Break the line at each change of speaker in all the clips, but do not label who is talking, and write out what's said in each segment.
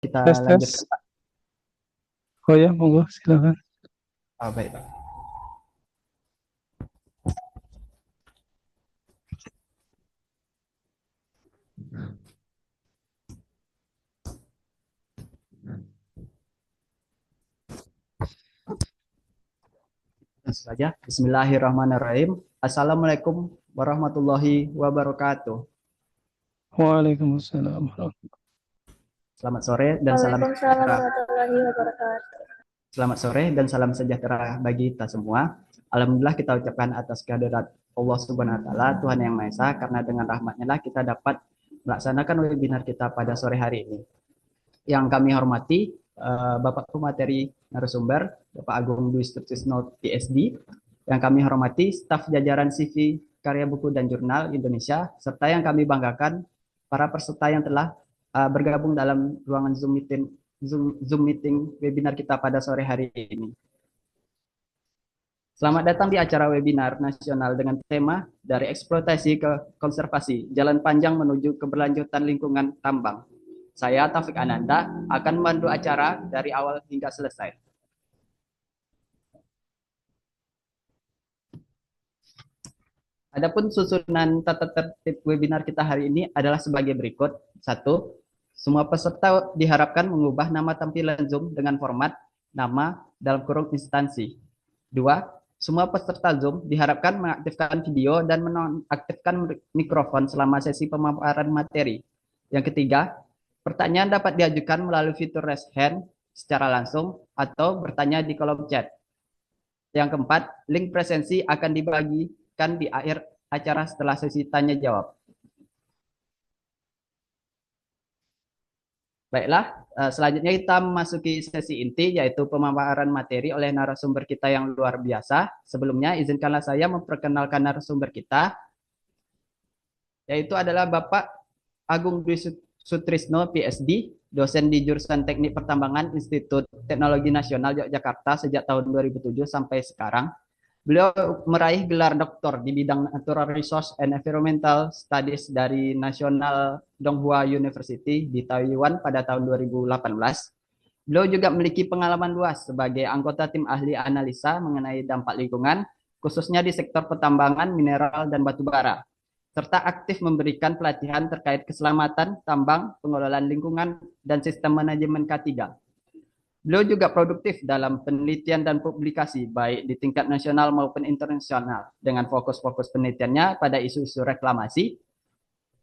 Kita
Tes
lanjutkan,
tes.
Pak.
Oh ya, monggo silakan.
Oh, baik, Pak. Langsung saja. Bismillahirrahmanirrahim. Assalamualaikum warahmatullahi wabarakatuh.
Waalaikumsalam.
Selamat sore dan salam
Waalaikumsalam
sejahtera.
warahmatullahi wabarakatuh.
Selamat sore dan salam sejahtera bagi kita semua. Alhamdulillah kita ucapkan atas kehadirat Allah Subhanahu wa taala, Tuhan yang Maha Esa, karena dengan rahmat-Nya lah kita dapat melaksanakan webinar kita pada sore hari ini. Yang kami hormati Bapak Materi narasumber, Bapak Agung Dwi Sutisno PhD, yang kami hormati staf jajaran CV Karya Buku dan Jurnal Indonesia, serta yang kami banggakan para peserta yang telah bergabung dalam ruangan Zoom meeting webinar kita pada sore hari ini. Selamat datang di acara webinar nasional dengan tema dari eksploitasi ke konservasi, jalan panjang menuju keberlanjutan lingkungan tambang. Saya Taufik Ananda akan memandu acara dari awal hingga selesai. Adapun susunan tata tertib webinar kita hari ini adalah sebagai berikut. Satu, semua peserta diharapkan mengubah nama tampilan Zoom dengan format nama dalam kurung instansi. Dua, semua peserta Zoom diharapkan mengaktifkan video dan menonaktifkan mikrofon selama sesi pemaparan materi. Yang ketiga, pertanyaan dapat diajukan melalui fitur raise hand secara langsung atau bertanya di kolom chat. Yang keempat, link presensi akan dibagikan di akhir acara setelah sesi tanya jawab. Baiklah, selanjutnya kita memasuki sesi inti, yaitu pemaparan materi oleh narasumber kita yang luar biasa. Sebelumnya, izinkanlah saya memperkenalkan narasumber kita, yaitu adalah Bapak Agung Dwi Sutrisno, PhD, dosen di jurusan Teknik Pertambangan Institut Teknologi Nasional Yogyakarta sejak tahun 2007 sampai sekarang. Beliau meraih gelar doktor di bidang Natural Resource and Environmental Studies dari National Donghua University di Taiwan pada tahun 2018. Beliau juga memiliki pengalaman luas sebagai anggota tim ahli analisa mengenai dampak lingkungan, khususnya di sektor pertambangan, mineral, dan batu bara, serta aktif memberikan pelatihan terkait keselamatan tambang, pengelolaan lingkungan, dan sistem manajemen K3. Beliau juga produktif dalam penelitian dan publikasi baik di tingkat nasional maupun internasional dengan fokus-fokus penelitiannya pada isu-isu reklamasi,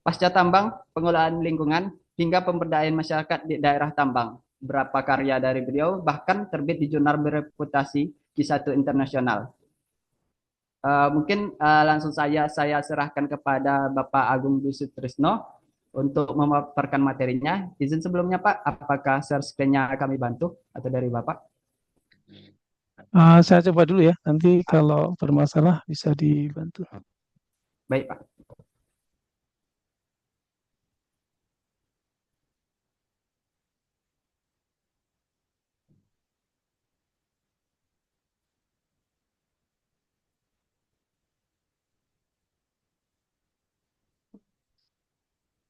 pasca tambang, pengelolaan lingkungan, hingga pemberdayaan masyarakat di daerah tambang. Berapa karya dari beliau bahkan terbit di jurnal bereputasi Q1 internasional. Mungkin langsung saya serahkan kepada Bapak Agung Dwi Sutrisno untuk memaparkan materinya. Izin sebelumnya Pak, apakah share screen-nya kami bantu atau dari Bapak?
Saya coba dulu ya. Nanti kalau bermasalah bisa dibantu.
Baik Pak,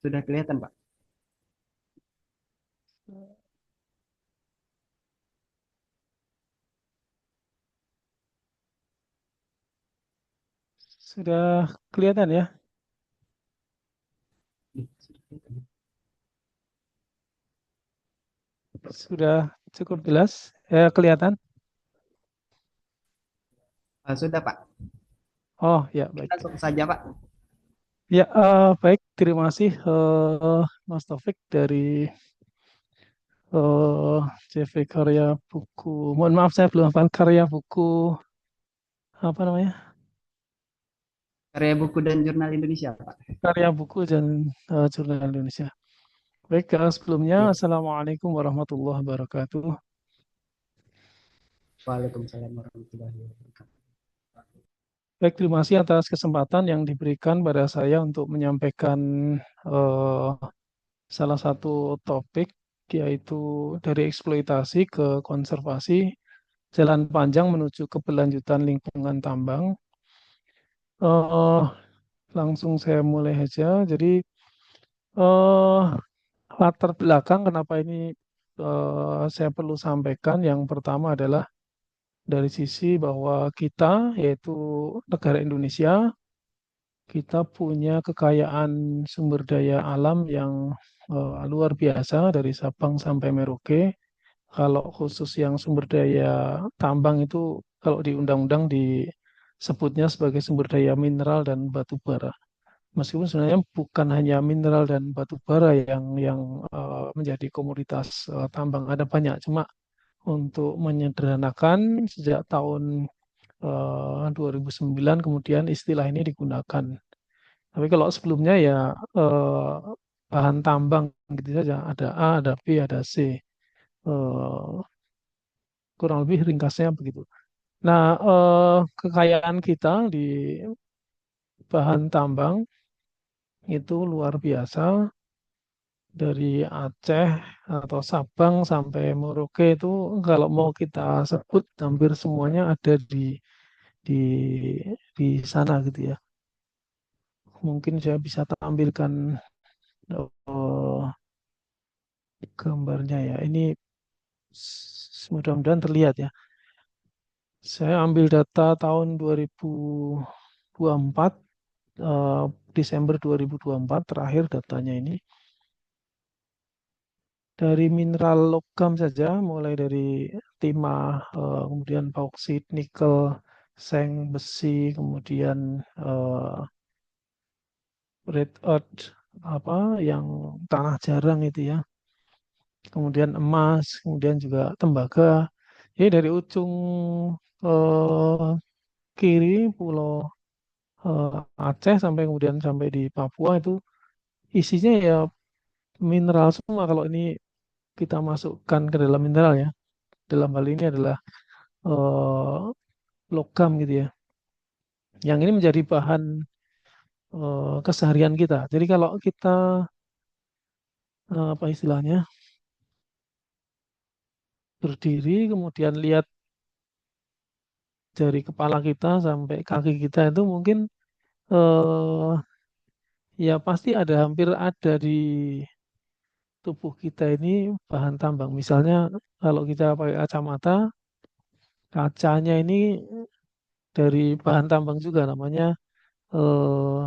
sudah kelihatan Pak.
Sudah kelihatan ya? Sudah cukup jelas? Kelihatan?
Sudah Pak,
Oh ya,
kita
baik.
langsung saja Pak.
Ya, baik. Terima kasih Mas Taufik dari eh, CV Karya Buku. Mohon maaf saya belum hafal karya buku apa namanya?
Karya Buku dan Jurnal Indonesia Pak.
Karya buku dan Jurnal Indonesia. Baik, sebelumnya
Ya.
Assalamualaikum warahmatullahi wabarakatuh.
Waalaikumsalam warahmatullahi wabarakatuh.
Baik, terima kasih atas kesempatan yang diberikan pada saya untuk menyampaikan eh, salah satu topik, yaitu dari eksploitasi ke konservasi, jalan panjang menuju keberlanjutan lingkungan tambang. Eh, Langsung saya mulai aja. Jadi, latar belakang kenapa ini saya perlu sampaikan yang pertama adalah dari sisi bahwa kita, yaitu negara Indonesia, kita punya kekayaan sumber daya alam yang luar biasa dari Sabang sampai Merauke. Kalau khusus yang sumber daya tambang itu, kalau di undang-undang disebutnya sebagai sumber daya mineral dan batu bara. Meskipun sebenarnya bukan hanya mineral dan batu bara yang menjadi komoditas tambang, ada banyak. Cuma untuk menyederhanakan sejak tahun 2009 kemudian istilah ini digunakan. Tapi kalau sebelumnya ya bahan tambang gitu saja. Ada A, ada B, ada C. Eh, Kurang lebih ringkasnya begitu. Nah, kekayaan kita di bahan tambang itu luar biasa. Dari Aceh atau Sabang sampai Merauke itu kalau mau kita sebut hampir semuanya ada di di sana gitu ya. Mungkin saya bisa tampilkan eh, gambarnya ya. Ini mudah-mudahan terlihat ya. Saya ambil data tahun 2024, eh, Desember 2024 terakhir datanya ini. Dari mineral logam saja, mulai dari timah, kemudian bauksit, nikel, seng, besi, kemudian eh, red earth, apa yang tanah jarang itu ya, kemudian emas, kemudian juga tembaga. Jadi dari ujung eh, kiri Pulau Aceh sampai kemudian sampai di Papua itu isinya ya mineral semua. Kalau ini kita masukkan ke dalam mineral ya, dalam hal ini adalah eh, logam gitu ya. Yang ini menjadi bahan keseharian kita. Jadi kalau kita apa istilahnya berdiri kemudian lihat dari kepala kita sampai kaki kita itu mungkin eh, ya pasti ada hampir ada di tubuh kita ini bahan tambang. Misalnya kalau kita pakai kacamata, kacanya ini dari bahan tambang juga namanya eh,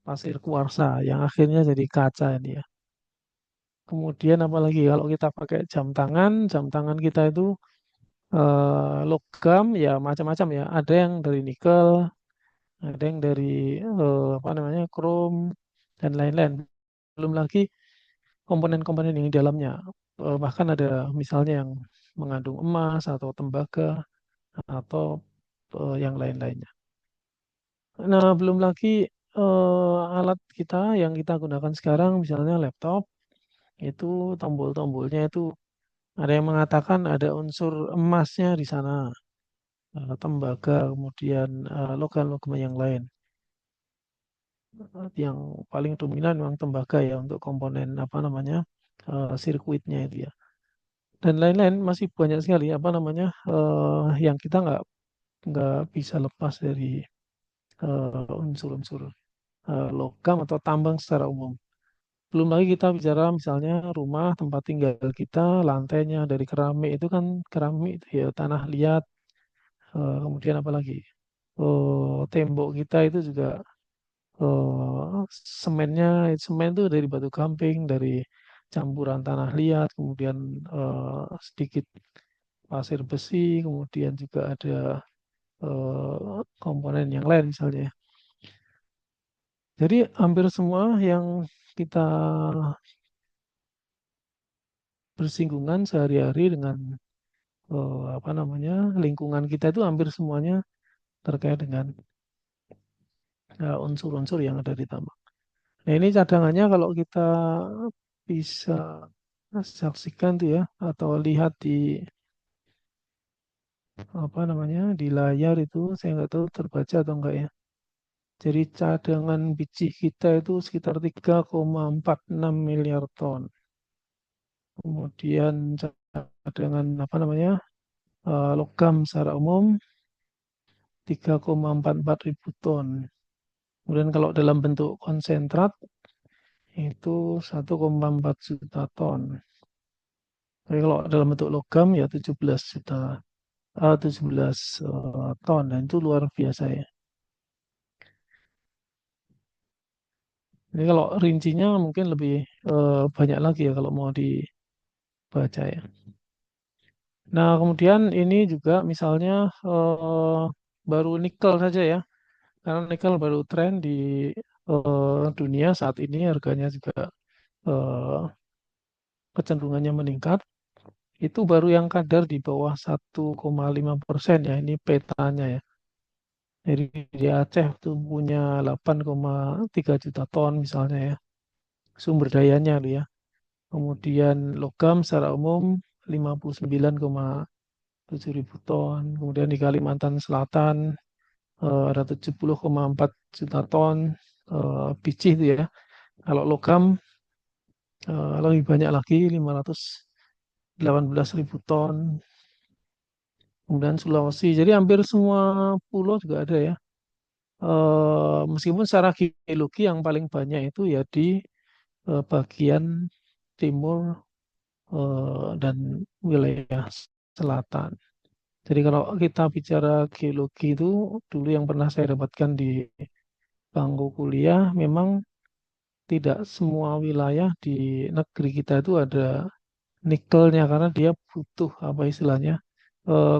pasir kuarsa yang akhirnya jadi kaca ini ya. Kemudian apalagi kalau kita pakai jam tangan kita itu logam ya macam-macam ya. Ada yang dari nikel, ada yang dari apa namanya krom dan lain-lain. Belum lagi komponen-komponen yang di dalamnya. Bahkan ada misalnya yang mengandung emas atau tembaga atau yang lain-lainnya. Nah, belum lagi alat kita yang kita gunakan sekarang, misalnya laptop, itu tombol-tombolnya itu ada yang mengatakan ada unsur emasnya di sana, tembaga, kemudian logam-logam yang lain. Yang paling dominan memang tembaga ya untuk komponen apa namanya sirkuitnya itu ya. Dan lain-lain masih banyak sekali apa namanya yang kita nggak bisa lepas dari unsur-unsur logam atau tambang secara umum. Belum lagi kita bicara misalnya rumah tempat tinggal kita, lantainya dari keramik itu kan keramik itu ya tanah liat, kemudian apa lagi? Tembok kita itu juga semennya, semen itu dari batu gamping, dari campuran tanah liat, kemudian sedikit pasir besi, kemudian juga ada komponen yang lain misalnya, ya. Jadi hampir semua yang kita bersinggungan sehari-hari dengan apa namanya lingkungan kita itu hampir semuanya terkait dengan unsur-unsur yang ada di tambang. Nah ini cadangannya kalau kita bisa saksikan tuh ya atau lihat di apa namanya di layar itu saya nggak tahu terbaca atau enggak ya. Jadi cadangan biji kita itu sekitar 3,46 miliar ton. Kemudian cadangan apa namanya logam secara umum 3,44 ribu ton. Kemudian kalau dalam bentuk konsentrat itu 1,4 juta ton. Tapi kalau dalam bentuk logam ya 17 juta, 17 ton, dan itu luar biasa ya. Ini kalau rincinya mungkin lebih banyak lagi ya kalau mau dibaca ya. Nah, kemudian ini juga misalnya baru nikel saja ya. Karena nikel baru tren di dunia saat ini, harganya juga eh, kecenderungannya meningkat. Itu baru yang kadar di bawah 1,5% ya. Ini petanya ya. Jadi di Aceh itu punya 8,3 juta ton misalnya ya. Sumber dayanya loh ya. Kemudian logam secara umum 59,7 ribu ton. Kemudian di Kalimantan Selatan ada 70,4 juta ton biji itu ya. Kalau logam lebih banyak lagi 518 ribu ton. Kemudian Sulawesi. Jadi hampir semua pulau juga ada ya. Meskipun secara geologi yang paling banyak itu ya di bagian timur dan wilayah selatan. Jadi kalau kita bicara geologi itu dulu yang pernah saya dapatkan di bangku kuliah, memang tidak semua wilayah di negeri kita itu ada nikelnya karena dia butuh apa istilahnya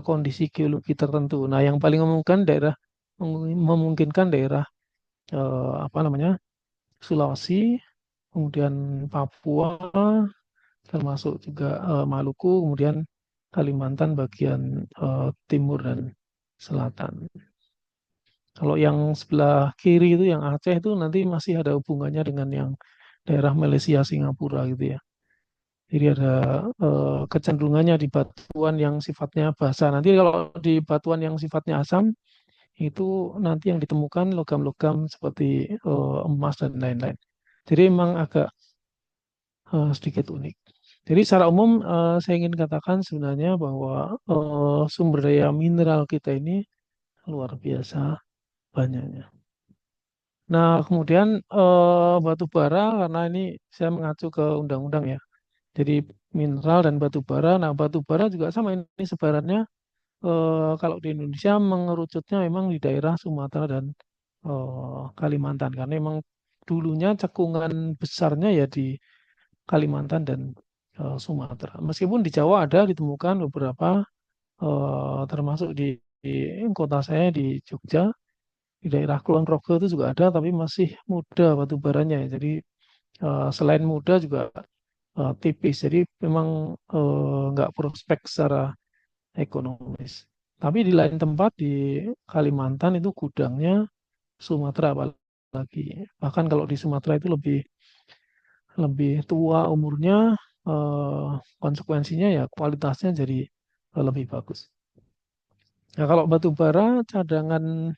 kondisi geologi tertentu. Nah, yang paling memungkinkan daerah apa namanya Sulawesi, kemudian Papua, termasuk juga Maluku, kemudian Kalimantan bagian timur dan selatan. Kalau yang sebelah kiri itu yang Aceh itu nanti masih ada hubungannya dengan yang daerah Malaysia, Singapura gitu ya. Jadi ada kecenderungannya di batuan yang sifatnya basa. Nanti kalau di batuan yang sifatnya asam itu nanti yang ditemukan logam-logam seperti emas dan lain-lain. Jadi memang agak sedikit unik. Jadi secara umum saya ingin katakan sebenarnya bahwa sumber daya mineral kita ini luar biasa banyaknya. Nah, kemudian batu bara karena ini saya mengacu ke undang-undang ya. Jadi mineral dan batu bara. Nah, batu bara juga sama ini sebarannya kalau di Indonesia mengerucutnya memang di daerah Sumatera dan Kalimantan karena memang dulunya cekungan besarnya ya di Kalimantan dan Sumatera. Meskipun di Jawa ada ditemukan beberapa termasuk di kota saya di Jogja, di daerah Kulon Progo itu juga ada tapi masih muda batu baranya ya. Jadi selain muda juga tipis. Jadi memang nggak prospek secara ekonomis. Tapi di lain tempat di Kalimantan itu gudangnya Sumatera apalagi. Bahkan kalau di Sumatera itu lebih lebih tua umurnya, eh, konsekuensinya ya kualitasnya jadi lebih bagus. Nah, kalau batu bara cadangan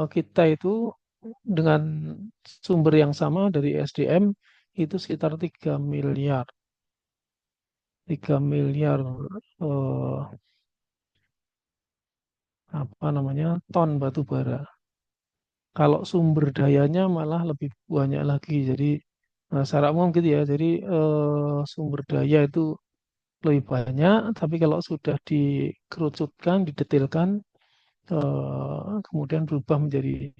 kita itu dengan sumber yang sama dari SDM itu sekitar 3 miliar. 3 miliar eh, apa namanya ton batu bara. Kalau sumber dayanya malah lebih banyak lagi. Jadi secara umum gitu ya. Jadi sumber daya itu lebih banyak, tapi kalau sudah dikerucutkan, didetailkan, kemudian berubah menjadi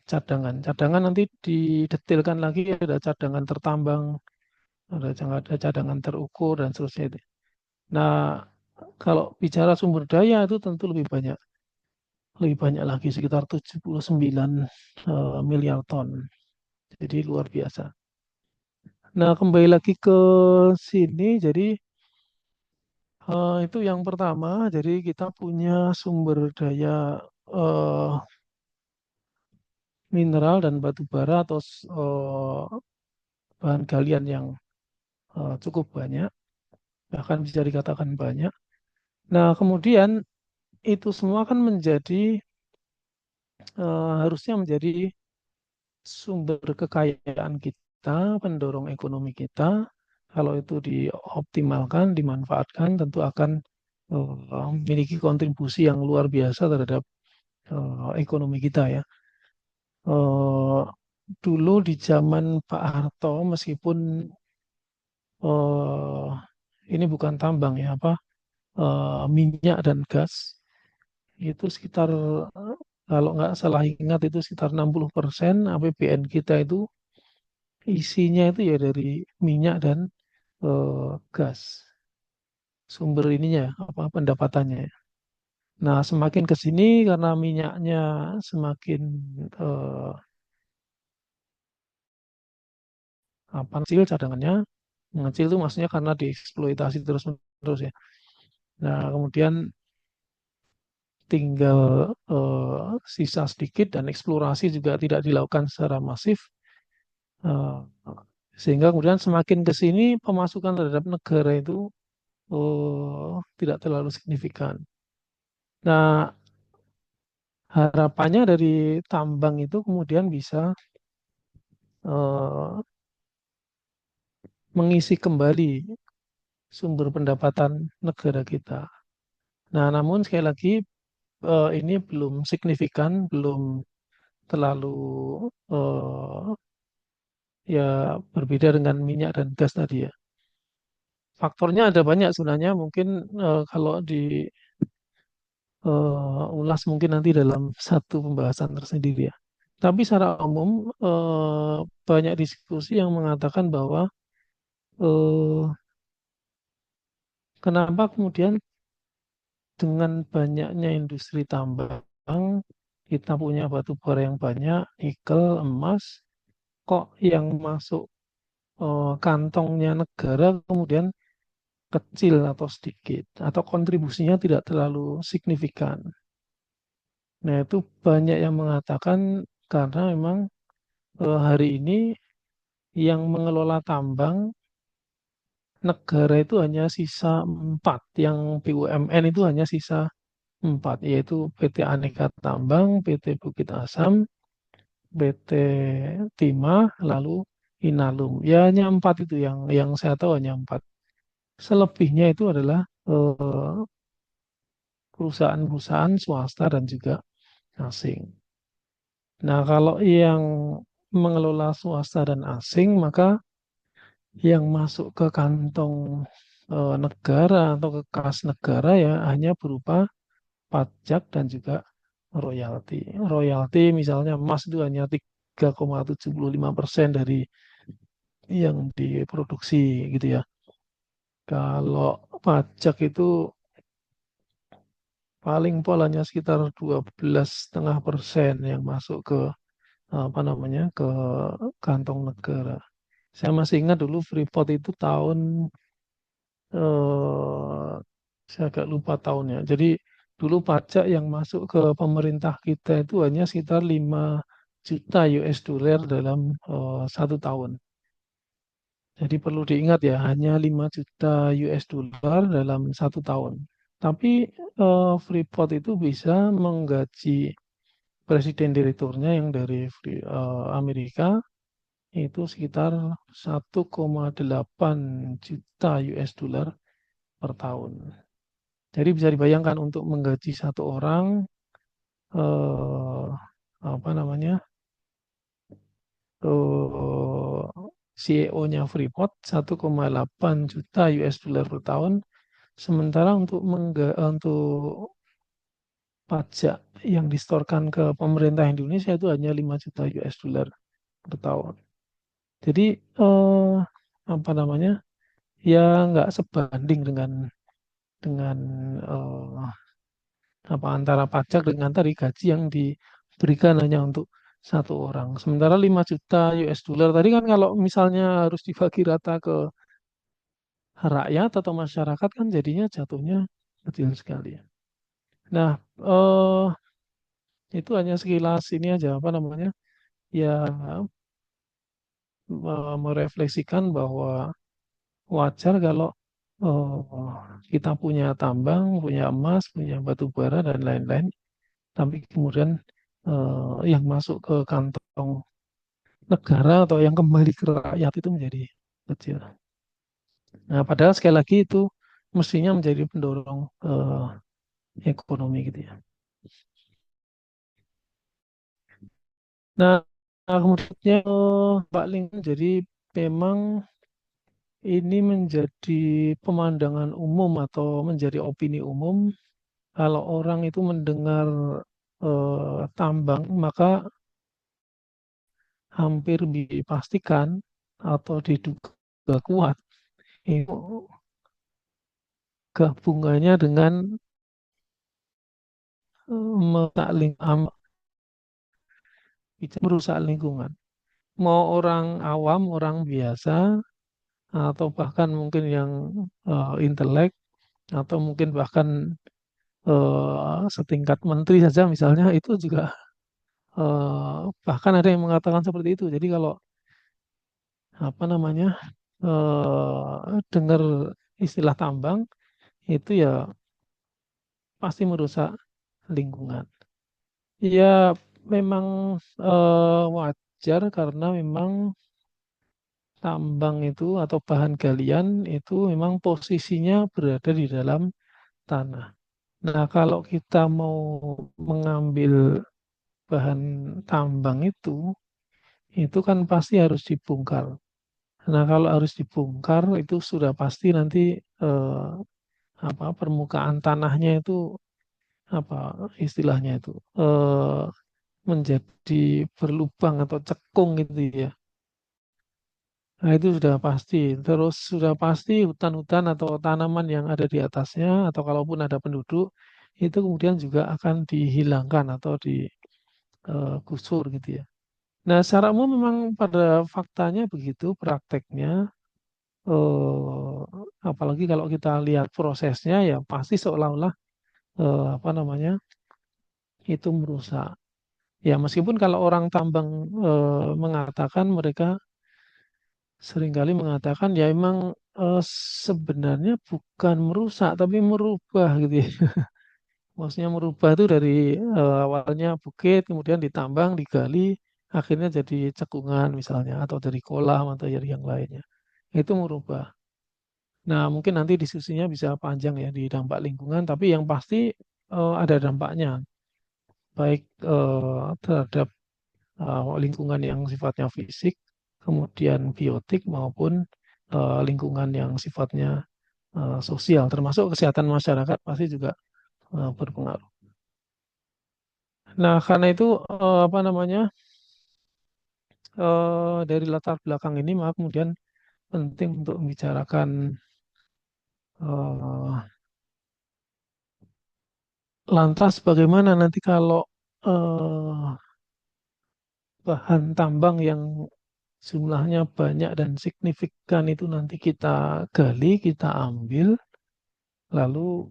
cadangan. Cadangan nanti didetailkan lagi ada cadangan tertambang, ada cadangan terukur dan seterusnya itu. Nah, kalau bicara sumber daya itu tentu lebih banyak lagi sekitar 79 miliar ton. Jadi luar biasa. Nah, kembali lagi ke sini, jadi itu yang pertama. Jadi kita punya sumber daya eh, mineral dan batu bara atau bahan galian yang cukup banyak, bahkan bisa dikatakan banyak. Nah, kemudian itu semua kan harusnya menjadi sumber kekayaan kita, pendorong ekonomi kita. Kalau itu dioptimalkan, dimanfaatkan, tentu akan memiliki kontribusi yang luar biasa terhadap ekonomi kita ya. Eh, Dulu di zaman Pak Harto, meskipun ini bukan tambang ya, apa minyak dan gas itu sekitar kalau nggak salah ingat itu sekitar 60% APBN kita itu isinya itu ya dari minyak dan gas sumber ininya apa pendapatannya. Nah, semakin ke sini karena minyaknya semakin eh, apa kecil cadangannya, mengecil itu maksudnya karena dieksploitasi terus-menerus ya. Nah, kemudian tinggal sisa sedikit dan eksplorasi juga tidak dilakukan secara masif, eh, sehingga kemudian semakin ke sini pemasukan terhadap negara itu tidak terlalu signifikan. Nah, harapannya dari tambang itu kemudian bisa eh, mengisi kembali sumber pendapatan negara kita. Nah, namun sekali lagi ini belum signifikan, belum terlalu eh, ya berbeda dengan minyak dan gas tadi ya. Faktornya ada banyak sebenarnya. Mungkin kalau diulas mungkin nanti dalam satu pembahasan tersendiri ya. Tapi secara umum banyak diskusi yang mengatakan bahwa eh, kenapa kemudian dengan banyaknya industri tambang, kita punya batu bara yang banyak, nikel, emas, kok yang masuk kantongnya negara kemudian kecil atau sedikit, atau kontribusinya tidak terlalu signifikan. Nah, itu banyak yang mengatakan karena memang hari ini yang mengelola tambang negara itu hanya sisa empat, yang BUMN itu hanya sisa empat, yaitu PT Aneka Tambang, PT Bukit Asam, PT Timah, lalu Inalum. Ya hanya empat itu yang saya tahu hanya empat. Selebihnya itu adalah perusahaan-perusahaan swasta dan juga asing. Nah, kalau yang mengelola swasta dan asing, maka yang masuk ke kantong negara atau ke kas negara ya hanya berupa pajak dan juga royalti. Royalti misalnya emas itu hanya 3,75% dari yang diproduksi gitu ya. Kalau pajak itu paling pol hanya sekitar 12,5% yang masuk ke apa namanya ke kantong negara. Saya masih ingat dulu Freeport itu tahun saya agak lupa tahunnya. Jadi dulu pajak yang masuk ke pemerintah kita itu hanya sekitar 5 juta US dollar dalam 1 tahun. Jadi perlu diingat ya, hanya 5 juta US dollar dalam 1 tahun. Tapi Freeport itu bisa menggaji presiden direkturnya yang dari Amerika itu sekitar 1,8 juta US dollar per tahun. Jadi bisa dibayangkan untuk menggaji satu orang eh, apa namanya eh, CEO-nya Freeport 1,8 juta US dollar per tahun. Sementara untuk pajak yang distorkan ke pemerintah Indonesia itu hanya 5 juta US dollar per tahun. Jadi eh, apa namanya ya nggak sebanding dengan eh, apa antara pajak dengan tadi gaji yang diberikan hanya untuk satu orang. Sementara 5 juta US dollar tadi kan kalau misalnya harus dibagi rata ke rakyat atau masyarakat kan jadinya jatuhnya kecil sekali. Nah, itu hanya sekilas ini aja apa namanya? Ya merefleksikan bahwa wajar kalau kita punya tambang, punya emas, punya batu bara dan lain-lain, tapi kemudian yang masuk ke kantong negara atau yang kembali ke rakyat itu menjadi kecil. Nah, padahal sekali lagi itu mestinya menjadi pendorong ekonomi gitu ya. Nah, kemudian Pak Ling, jadi memang ini menjadi pemandangan umum atau menjadi opini umum kalau orang itu mendengar tambang, maka hampir dipastikan atau diduga kuat itu gabungannya dengan merusak lingkungan. Mau orang awam, orang biasa, atau bahkan mungkin yang intelek, atau mungkin bahkan setingkat menteri saja misalnya, itu juga bahkan ada yang mengatakan seperti itu. Jadi kalau apa namanya dengar istilah tambang itu ya pasti merusak lingkungan. Ya memang wajar karena memang tambang itu atau bahan galian itu memang posisinya berada di dalam tanah. Nah, kalau kita mau mengambil bahan tambang itu kan pasti harus dibongkar. Nah, kalau harus dibongkar itu sudah pasti nanti eh, permukaan tanahnya itu apa istilahnya itu menjadi berlubang atau cekung gitu ya. Nah, itu sudah pasti. Terus sudah pasti hutan-hutan atau tanaman yang ada di atasnya atau kalaupun ada penduduk itu kemudian juga akan dihilangkan atau digusur gitu ya. Nah, secara umum memang pada faktanya begitu prakteknya. eh, Apalagi kalau kita lihat prosesnya ya pasti seolah-olah apa namanya itu merusak. Ya meskipun kalau orang tambang mengatakan mereka seringkali mengatakan ya emang eh, sebenarnya bukan merusak tapi merubah gitu ya. Maksudnya merubah itu dari awalnya bukit kemudian ditambang, digali, akhirnya jadi cekungan misalnya atau dari kolam atau dari yang lainnya. Itu merubah. Nah, mungkin nanti diskusinya bisa panjang ya di dampak lingkungan, tapi yang pasti ada dampaknya, baik terhadap lingkungan yang sifatnya fisik, kemudian biotik maupun lingkungan yang sifatnya sosial, termasuk kesehatan masyarakat pasti juga berpengaruh. Nah, karena itu apa namanya dari latar belakang ini, maka kemudian penting untuk membicarakan eh, lantas bagaimana nanti kalau eh, bahan tambang yang jumlahnya banyak dan signifikan itu nanti kita gali, kita ambil, lalu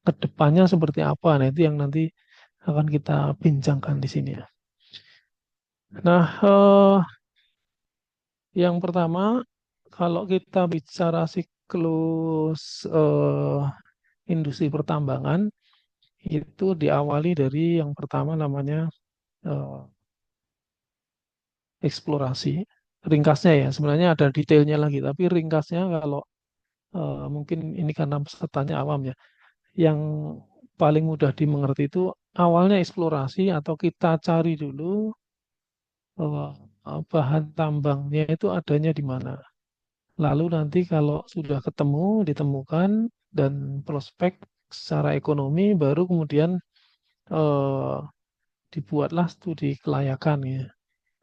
ke depannya seperti apa. Nah, itu yang nanti akan kita bincangkan di sini ya. Nah, yang pertama, kalau kita bicara siklus industri pertambangan, itu diawali dari yang pertama namanya eh, eksplorasi. Ringkasnya ya, sebenarnya ada detailnya lagi, tapi ringkasnya kalau mungkin ini karena pesertanya awam ya, yang paling mudah dimengerti itu awalnya eksplorasi atau kita cari dulu bahwa bahan tambangnya itu adanya di mana. Lalu nanti kalau sudah ketemu, ditemukan dan prospek secara ekonomi, baru kemudian eh, dibuatlah studi kelayakan ya.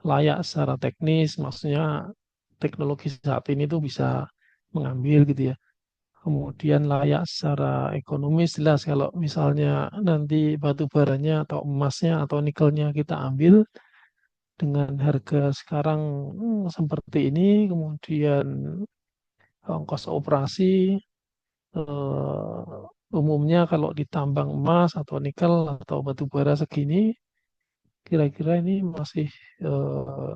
Layak secara teknis, maksudnya teknologi saat ini tuh bisa mengambil gitu ya. Kemudian layak secara ekonomis jelas kalau misalnya nanti batu baranya atau emasnya atau nikelnya kita ambil dengan harga sekarang seperti ini, kemudian ongkos operasi umumnya kalau ditambang emas atau nikel atau batu bara segini, kira-kira ini masih eh,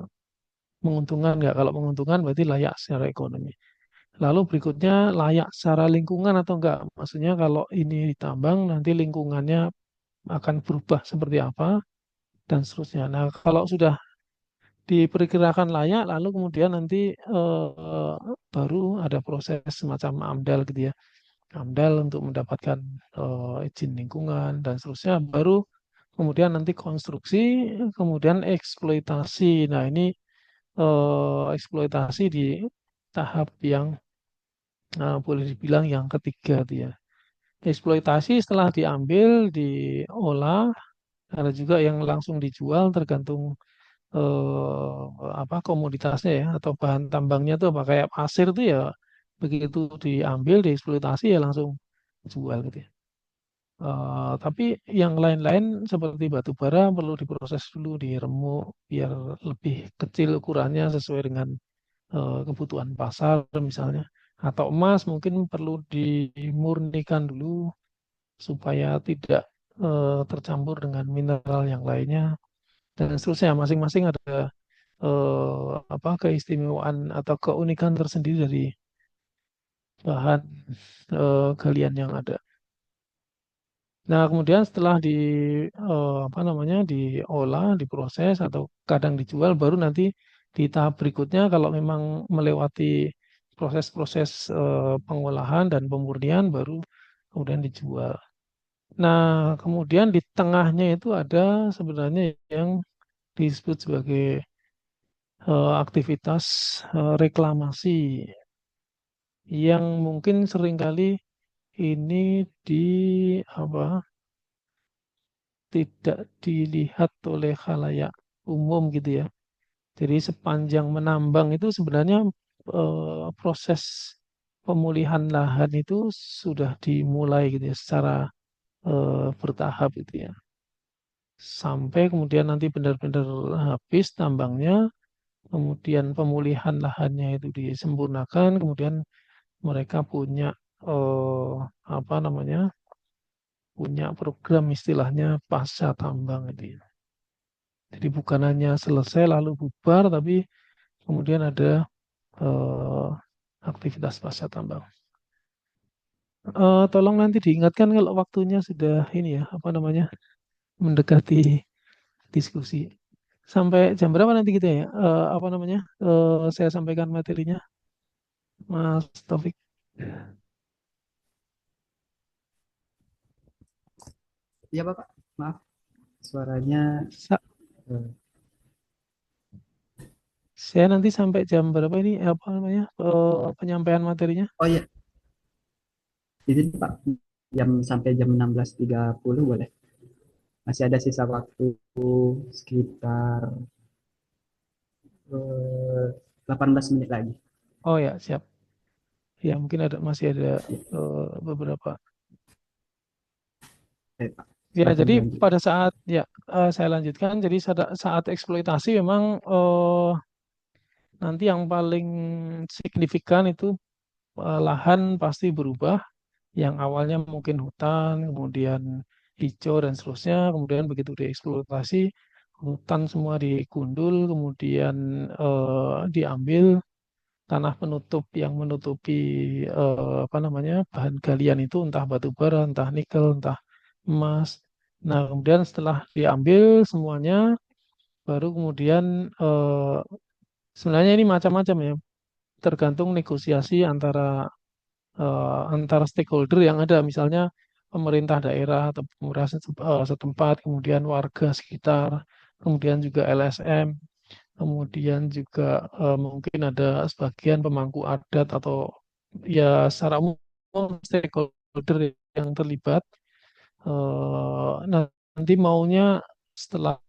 menguntungkan nggak? Kalau menguntungkan berarti layak secara ekonomi. Lalu berikutnya layak secara lingkungan atau enggak? Maksudnya kalau ini ditambang nanti lingkungannya akan berubah seperti apa dan seterusnya. Nah, kalau sudah diperkirakan layak, lalu kemudian nanti baru ada proses semacam AMDAL gitu ya. AMDAL untuk mendapatkan izin lingkungan dan seterusnya. Baru kemudian nanti konstruksi, kemudian eksploitasi. Nah, ini eksploitasi di tahap yang boleh dibilang yang ketiga dia. Eksploitasi setelah diambil, diolah, ada juga yang langsung dijual tergantung apa komoditasnya ya atau bahan tambangnya tuh apa kayak pasir tuh ya begitu diambil dieksploitasi ya langsung jual gitu ya. Tapi yang lain-lain seperti batu bara perlu diproses dulu, diremuk biar lebih kecil ukurannya sesuai dengan kebutuhan pasar misalnya. Atau emas mungkin perlu dimurnikan dulu supaya tidak tercampur dengan mineral yang lainnya dan seterusnya. Masing-masing ada apa keistimewaan atau keunikan tersendiri dari bahan galian yang ada. Nah, kemudian setelah apa namanya diolah, diproses atau kadang dijual, baru nanti di tahap berikutnya kalau memang melewati proses-proses pengolahan dan pemurnian baru kemudian dijual. Nah, kemudian di tengahnya itu ada sebenarnya yang disebut sebagai aktivitas reklamasi yang mungkin seringkali ini di apa tidak dilihat oleh khalayak umum gitu ya. Jadi sepanjang menambang itu sebenarnya proses pemulihan lahan itu sudah dimulai gitu ya secara bertahap gitu ya. Sampai kemudian nanti benar-benar habis tambangnya, kemudian pemulihan lahannya itu disempurnakan, kemudian mereka punya eh, apa namanya? Punya program istilahnya pasca tambang itu ya. Jadi bukan hanya selesai lalu bubar, tapi kemudian ada eh, aktivitas pasca tambang. Tolong nanti diingatkan kalau waktunya sudah ini ya, apa namanya, mendekati diskusi. Sampai jam berapa nanti kita ya? Apa namanya? Saya sampaikan materinya, Mas Taufik.
Iya Bapak, maaf suaranya.
Sa-
eh,
saya nanti sampai jam berapa ini? Apa namanya? Penyampaian materinya?
oh iya, izin Pak, sampai jam 16.30 boleh? Masih ada sisa waktu sekitar 18 menit lagi.
Oh ya, siap. Ya, mungkin masih ada
Ya,
beberapa.
Pak,
Ya,
silakan
jadi
dilanjut.
pada saat ya saya lanjutkan. Jadi saat eksploitasi memang nanti yang paling signifikan itu lahan pasti berubah. Yang awalnya mungkin hutan, kemudian hijau dan seterusnya, kemudian begitu dieksploitasi, hutan semua digundul, kemudian diambil tanah penutup yang menutupi apa namanya bahan galian itu entah batu bara, entah nikel, entah emas. Nah, kemudian setelah diambil semuanya, baru kemudian sebenarnya ini macam-macam ya, tergantung negosiasi antara stakeholder yang ada, misalnya pemerintah daerah atau pemerintah setempat, kemudian warga sekitar, kemudian juga LSM, kemudian juga mungkin ada sebagian pemangku adat atau ya secara umum stakeholder yang terlibat. Nah, nanti maunya setelah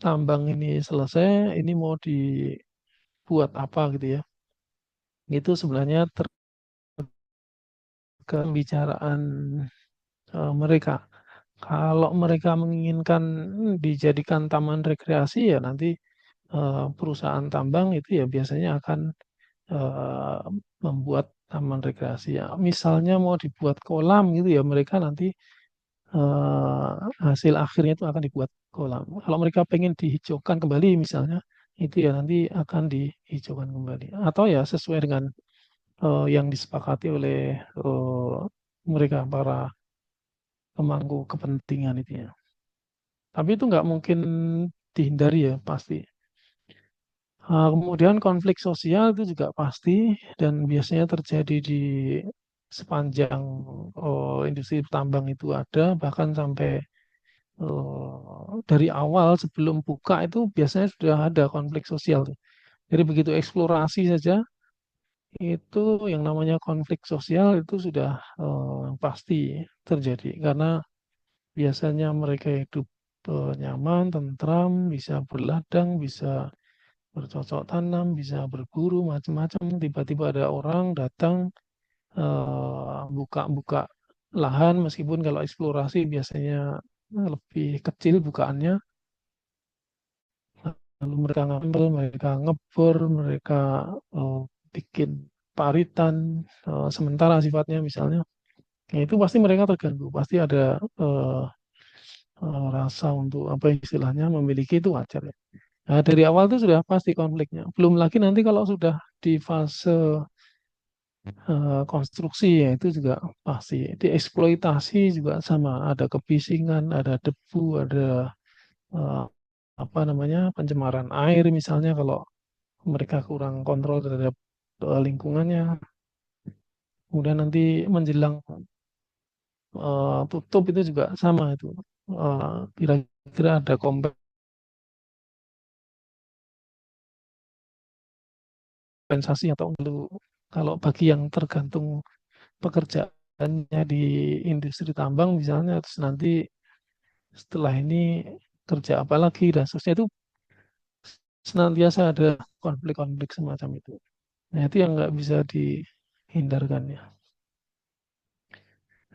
tambang ini selesai, ini mau dibuat apa gitu ya. Itu sebenarnya tergantung pembicaraan mereka. Kalau mereka menginginkan dijadikan taman rekreasi ya nanti perusahaan tambang itu ya biasanya akan eh, membuat taman rekreasi. Ya, misalnya mau dibuat kolam gitu ya mereka nanti hasil akhirnya itu akan dibuat kolam. Kalau mereka pengen dihijaukan kembali misalnya itu ya nanti akan dihijaukan kembali. Atau ya sesuai dengan yang disepakati oleh mereka para pemangku kepentingan itu ya. Tapi itu nggak mungkin dihindari ya pasti. Kemudian konflik sosial itu juga pasti dan biasanya terjadi di sepanjang industri tambang itu ada bahkan sampai dari awal sebelum buka itu biasanya sudah ada konflik sosial tuh. Jadi begitu eksplorasi saja itu yang namanya konflik sosial itu sudah pasti terjadi karena biasanya mereka hidup nyaman, tentram, bisa berladang, bisa bercocok tanam, bisa berburu macam-macam. Tiba-tiba ada orang datang buka-buka lahan meskipun kalau eksplorasi biasanya lebih kecil bukaannya. Lalu mereka ngambil, mereka ngebor, mereka eh, bikin paritan sementara sifatnya misalnya. Ya, itu pasti mereka terganggu, pasti ada eh, rasa untuk apa istilahnya memiliki itu wajar ya. Nah, dari awal itu sudah pasti konfliknya. Belum lagi nanti kalau sudah di fase konstruksi ya itu juga pasti. Dieksploitasi juga sama. Ada kebisingan, ada debu, ada eh, apa namanya pencemaran air misalnya kalau mereka kurang kontrol terhadap lingkungannya. Kemudian nanti menjelang tutup itu juga sama itu. Kira-kira ada kompensasi atau enggak. Kalau bagi yang tergantung pekerjaannya di industri tambang misalnya, terus nanti setelah ini kerja apa lagi dan seterusnya itu senantiasa ada konflik-konflik semacam itu. Nah itu yang nggak bisa dihindarkan ya.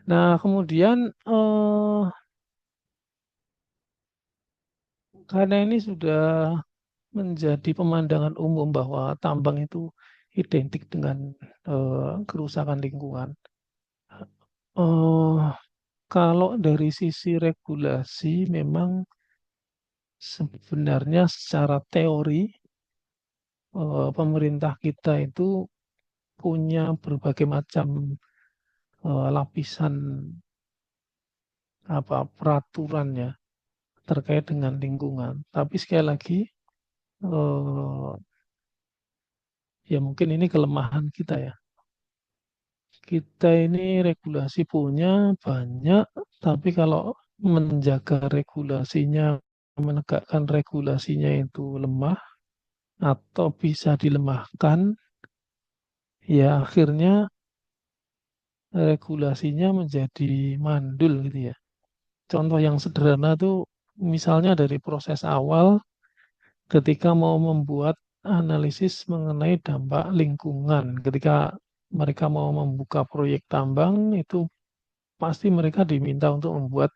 Nah kemudian karena ini sudah menjadi pemandangan umum bahwa tambang itu identik dengan kerusakan lingkungan. Eh, Kalau dari sisi regulasi memang sebenarnya secara teori pemerintah kita itu punya berbagai macam lapisan apa peraturannya terkait dengan lingkungan. Tapi sekali lagi eh, ya mungkin ini kelemahan kita ya. Kita ini regulasi punya banyak, tapi kalau menjaga regulasinya, menegakkan regulasinya itu lemah atau bisa dilemahkan, ya akhirnya regulasinya menjadi mandul gitu ya. Contoh yang sederhana tuh misalnya dari proses awal ketika mau membuat analisis mengenai dampak lingkungan, ketika mereka mau membuka proyek tambang itu pasti mereka diminta untuk membuat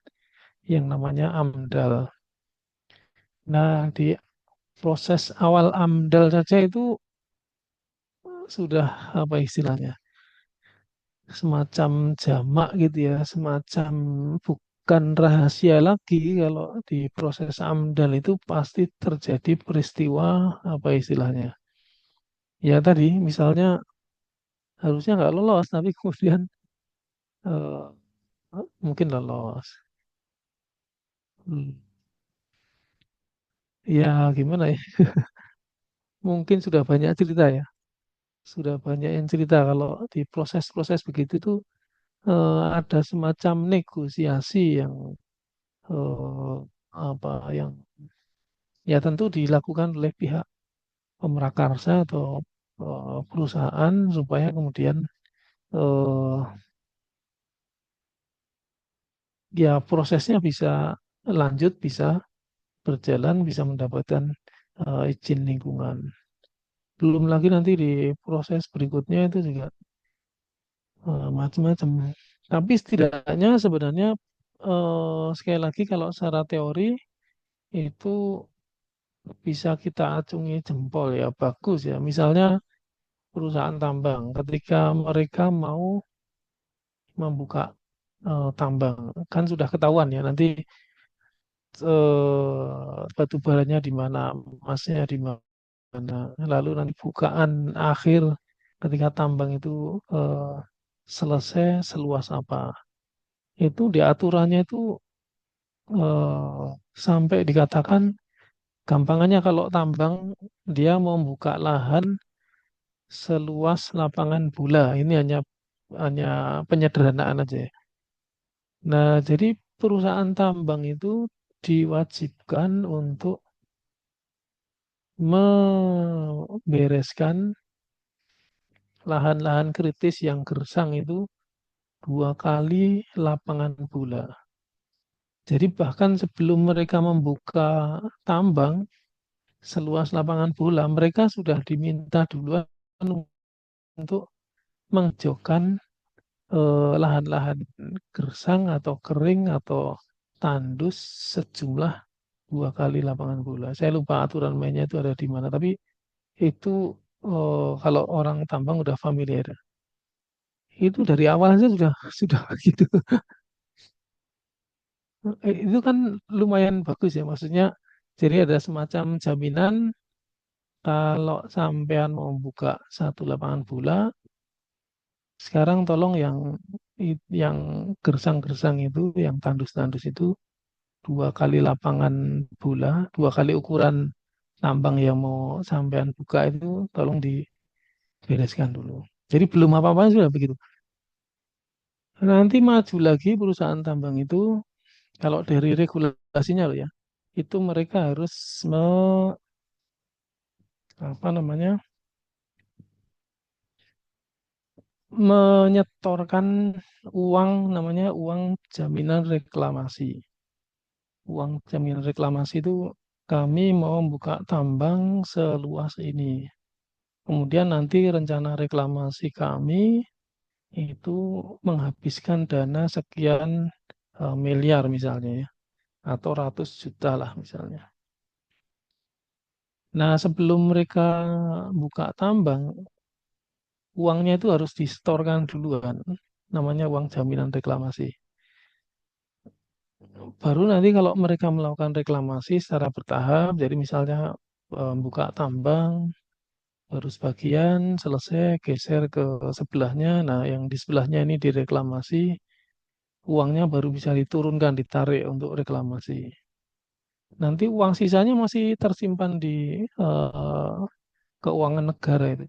yang namanya AMDAL. Nah, di proses awal AMDAL saja itu sudah apa istilahnya? Semacam jamak gitu ya, semacam bukan rahasia lagi kalau di proses AMDAL itu pasti terjadi peristiwa apa istilahnya. Ya tadi misalnya harusnya nggak lolos tapi kemudian eh, mungkin lolos. Hmm. Ya gimana ya? Mungkin sudah banyak cerita ya. Sudah banyak yang cerita kalau di proses-proses begitu tuh ada semacam negosiasi yang eh, apa yang ya tentu dilakukan oleh pihak pemrakarsa atau perusahaan supaya kemudian eh, ya prosesnya bisa lanjut, bisa berjalan, bisa mendapatkan izin lingkungan. Belum lagi nanti di proses berikutnya itu juga macam-macam. Tapi setidaknya sebenarnya sekali lagi kalau secara teori itu bisa kita acungi jempol ya bagus ya. Misalnya perusahaan tambang ketika mereka mau membuka tambang kan sudah ketahuan ya nanti batu baranya di mana, emasnya di mana. Lalu nanti bukaan akhir ketika tambang itu eh, selesai seluas apa. Itu di aturannya itu sampai dikatakan gampangannya kalau tambang dia mau buka lahan seluas lapangan bola. Ini hanya penyederhanaan aja ya. Nah, jadi perusahaan tambang itu diwajibkan untuk membereskan lahan-lahan kritis yang gersang itu 2 kali lapangan bola. Jadi bahkan sebelum mereka membuka tambang seluas lapangan bola, mereka sudah diminta duluan untuk menghijaukan lahan-lahan gersang atau kering atau tandus sejumlah 2 kali lapangan bola. Saya lupa aturan mainnya itu ada di mana, tapi itu kalau orang tambang udah familiar. Itu dari awal saja sudah gitu. Itu kan lumayan bagus ya, maksudnya. Jadi ada semacam jaminan kalau sampean mau buka satu lapangan bola, sekarang tolong yang gersang-gersang itu, yang tandus-tandus itu 2 kali lapangan bola, 2 kali ukuran tambang yang mau sampean buka itu tolong dibereskan dulu. Jadi belum apa-apa sudah begitu. Nanti maju lagi perusahaan tambang itu, kalau dari regulasinya loh ya, itu mereka harus apa namanya, menyetorkan uang, namanya uang jaminan reklamasi. Uang jaminan reklamasi itu kami mau buka tambang seluas ini. Kemudian nanti rencana reklamasi kami itu menghabiskan dana sekian miliar misalnya ya, atau ratus juta lah misalnya. Nah, sebelum mereka buka tambang, uangnya itu harus disetorkan duluan, namanya uang jaminan reklamasi. Baru nanti kalau mereka melakukan reklamasi secara bertahap, jadi misalnya buka tambang, baru sebagian selesai, geser ke sebelahnya. Nah, yang di sebelahnya ini direklamasi, uangnya baru bisa diturunkan, ditarik untuk reklamasi. Nanti uang sisanya masih tersimpan di eh, keuangan negara itu.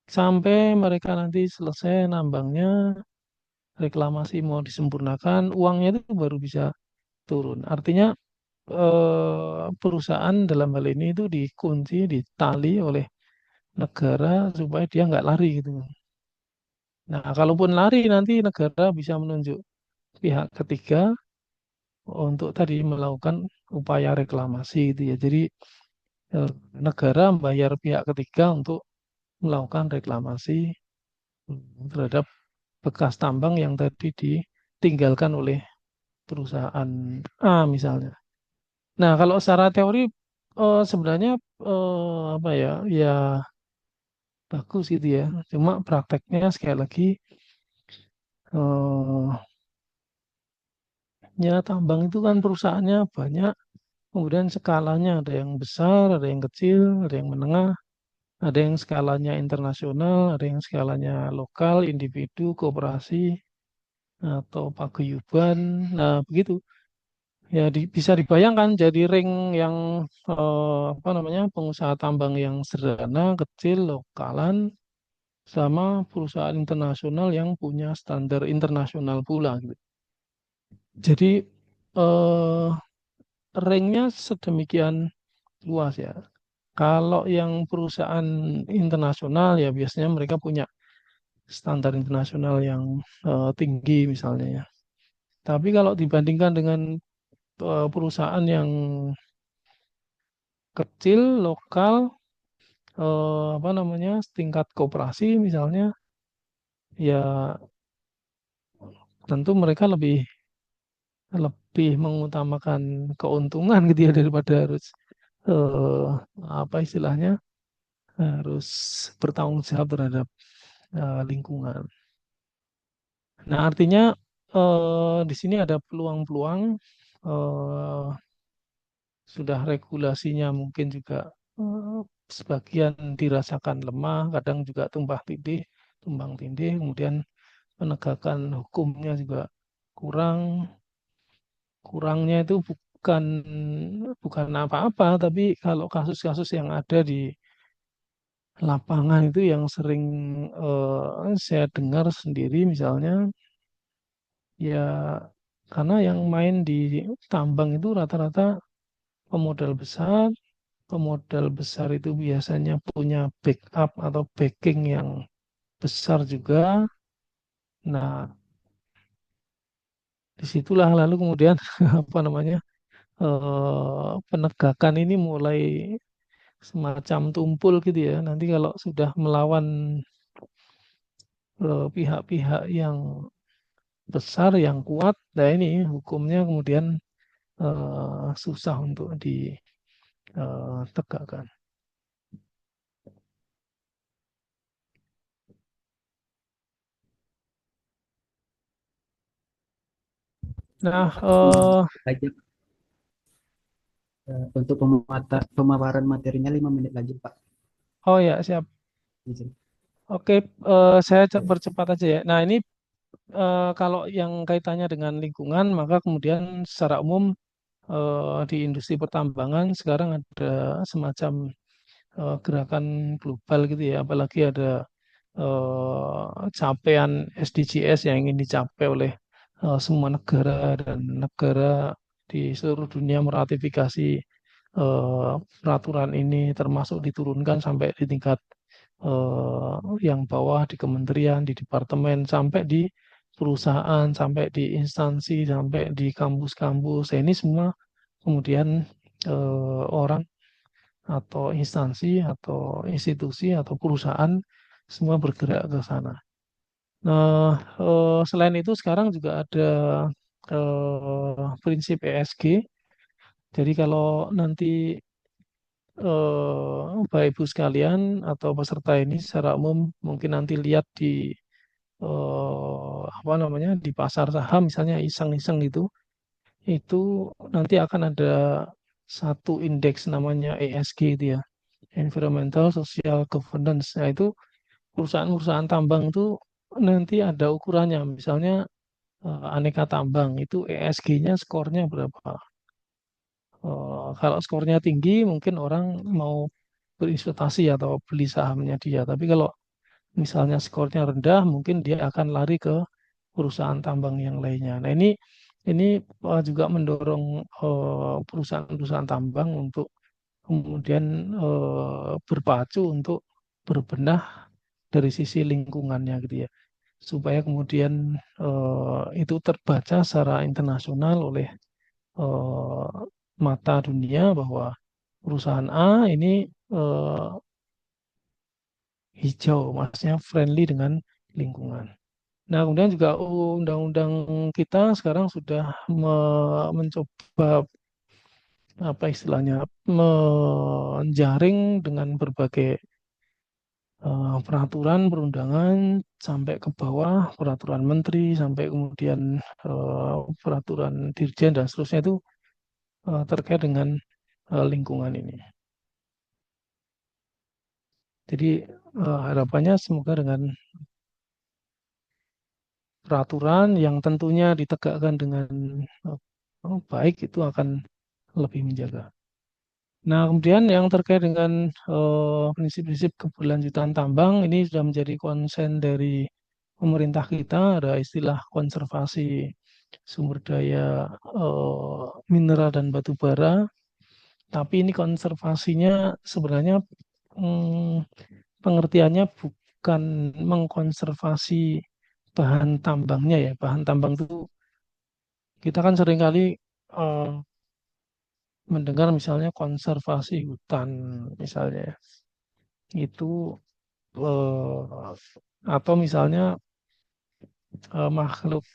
Sampai mereka nanti selesai nambangnya, reklamasi mau disempurnakan, uangnya itu baru bisa turun. Artinya perusahaan dalam hal ini itu dikunci, ditali oleh negara supaya dia nggak lari gitu. Nah, kalaupun lari nanti negara bisa menunjuk pihak ketiga untuk tadi melakukan upaya reklamasi gitu ya. Jadi eh, negara membayar pihak ketiga untuk melakukan reklamasi terhadap bekas tambang yang tadi ditinggalkan oleh perusahaan A misalnya. Nah, kalau secara teori sebenarnya apa ya, ya bagus gitu ya. Cuma prakteknya sekali lagi eh, ya tambang itu kan perusahaannya banyak, kemudian skalanya ada yang besar, ada yang kecil, ada yang menengah, ada yang skalanya internasional, ada yang skalanya lokal, individu, koperasi, atau paguyuban. Nah, begitu. Ya bisa dibayangkan jadi ring yang apa namanya, pengusaha tambang yang sederhana, kecil, lokalan, sama perusahaan internasional yang punya standar internasional pula gitu. Jadi eh, ringnya sedemikian luas ya. Kalau yang perusahaan internasional ya biasanya mereka punya standar internasional yang tinggi misalnya ya. Tapi kalau dibandingkan dengan perusahaan yang kecil, lokal, apa namanya, tingkat koperasi misalnya, ya tentu mereka lebih lebih mengutamakan keuntungan gitu ya daripada harus eh, apa istilahnya, harus bertanggung jawab terhadap lingkungan. Nah, artinya di sini ada peluang-peluang, eh, sudah regulasinya mungkin juga eh, sebagian dirasakan lemah, kadang juga tumbang tindih, kemudian penegakan hukumnya juga kurang. Kurangnya itu bukan bukan apa-apa, tapi kalau kasus-kasus yang ada di lapangan itu yang sering saya dengar sendiri misalnya, ya karena yang main di tambang itu rata-rata pemodal besar, pemodal besar itu biasanya punya backup atau backing yang besar juga. Nah, disitulah lalu kemudian apa namanya penegakan ini mulai semacam tumpul gitu ya. Nanti kalau sudah melawan pihak-pihak yang besar, yang kuat, nah ini hukumnya kemudian susah untuk ditegakkan. Nah,
Lagi, untuk pemaparan materinya 5 menit lagi, Pak.
oh ya siap.
Izin.
Oke, saya percepat aja ya. Nah, ini kalau yang kaitannya dengan lingkungan, maka kemudian secara umum di industri pertambangan sekarang ada semacam gerakan global gitu ya, apalagi ada capaian SDGs yang ingin dicapai oleh semua negara dan negara di seluruh dunia meratifikasi peraturan ini, termasuk diturunkan sampai di tingkat yang bawah di kementerian, di departemen, sampai di perusahaan, sampai di instansi, sampai di kampus-kampus. Nah, ini semua kemudian orang atau instansi atau institusi atau perusahaan semua bergerak ke sana. Nah, selain itu sekarang juga ada prinsip ESG. Jadi kalau nanti Bapak Ibu sekalian atau peserta ini secara umum mungkin nanti lihat di apa namanya di pasar saham misalnya iseng-iseng itu nanti akan ada satu indeks namanya ESG itu ya, Environmental Social Governance. Nah itu perusahaan-perusahaan tambang itu nanti ada ukurannya, misalnya aneka tambang itu ESG-nya skornya berapa. Kalau skornya tinggi mungkin orang mau berinvestasi atau beli sahamnya dia. Tapi kalau misalnya skornya rendah, mungkin dia akan lari ke perusahaan tambang yang lainnya. Nah, ini juga mendorong perusahaan-perusahaan tambang untuk kemudian berpacu untuk berbenah dari sisi lingkungannya gitu ya. Supaya kemudian itu terbaca secara internasional oleh eh, mata dunia bahwa perusahaan A ini eh, hijau, maksudnya friendly dengan lingkungan. Nah, kemudian juga undang-undang kita sekarang sudah mencoba apa istilahnya menjaring dengan berbagai peraturan perundangan sampai ke bawah peraturan menteri sampai kemudian peraturan dirjen dan seterusnya itu terkait dengan lingkungan ini. Jadi harapannya semoga dengan peraturan yang tentunya ditegakkan dengan baik itu akan lebih menjaga. Nah, kemudian yang terkait dengan prinsip-prinsip keberlanjutan tambang ini sudah menjadi konsen dari pemerintah kita, ada istilah konservasi sumber daya mineral dan batu bara, tapi ini konservasinya sebenarnya mm, pengertiannya bukan mengkonservasi bahan tambangnya ya. Bahan tambang itu kita kan seringkali eh, mendengar misalnya konservasi hutan misalnya ya. Itu atau misalnya makhluk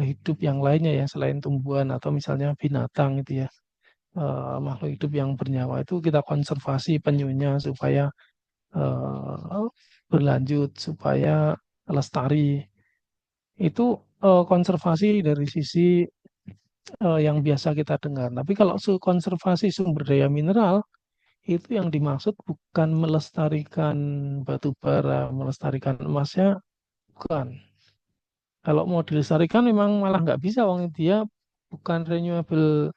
hidup yang lainnya ya selain tumbuhan atau misalnya binatang itu ya. Makhluk hidup yang bernyawa itu kita konservasi penyunya supaya eh, berlanjut supaya lestari. Itu konservasi dari sisi yang biasa kita dengar. Tapi kalau konservasi sumber daya mineral itu yang dimaksud bukan melestarikan batu bara, melestarikan emasnya, bukan. Kalau mau dilestarikan memang malah nggak bisa, wong dia bukan renewable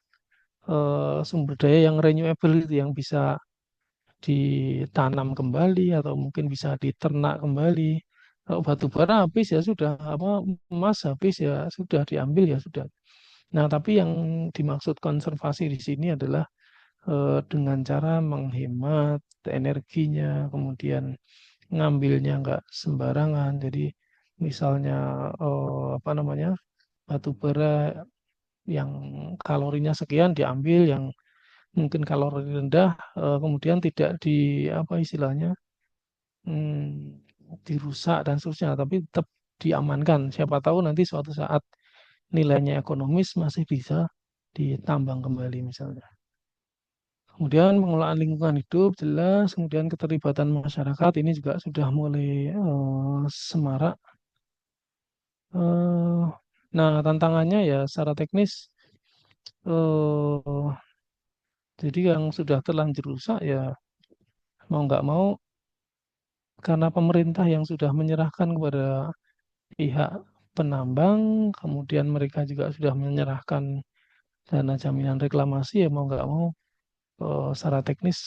sumber daya yang renewable itu yang bisa ditanam kembali atau mungkin bisa diternak kembali. Kalau batu bara habis ya sudah, apa emas habis ya sudah diambil ya sudah. Nah, tapi yang dimaksud konservasi di sini adalah dengan cara menghemat energinya, kemudian ngambilnya nggak sembarangan. Jadi misalnya apa namanya, batu bara yang kalorinya sekian diambil, yang mungkin kalori rendah kemudian tidak di apa istilahnya, dirusak dan seterusnya, tapi tetap diamankan. Siapa tahu nanti suatu saat nilainya ekonomis masih bisa ditambang kembali misalnya. Kemudian pengelolaan lingkungan hidup jelas, kemudian keterlibatan masyarakat ini juga sudah mulai semarak. Eh, nah, tantangannya ya secara teknis, eh, jadi yang sudah terlanjur rusak ya mau nggak mau, karena pemerintah yang sudah menyerahkan kepada pihak penambang, kemudian mereka juga sudah menyerahkan dana jaminan reklamasi, ya mau nggak mau secara teknis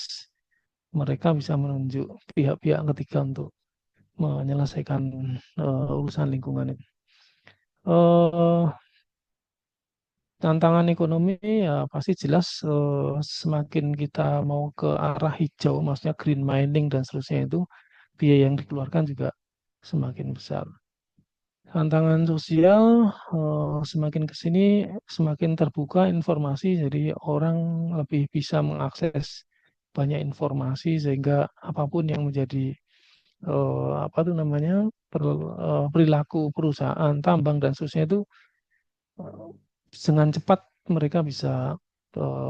mereka bisa menunjuk pihak-pihak ketiga untuk menyelesaikan urusan lingkungan itu. Eh, Tantangan ekonomi ya pasti jelas, semakin kita mau ke arah hijau, maksudnya green mining dan seterusnya, itu biaya yang dikeluarkan juga semakin besar. Tantangan sosial, semakin ke sini semakin terbuka informasi, jadi orang lebih bisa mengakses banyak informasi sehingga apapun yang menjadi apa tuh namanya, perilaku perusahaan tambang dan seterusnya itu eh, dengan cepat mereka bisa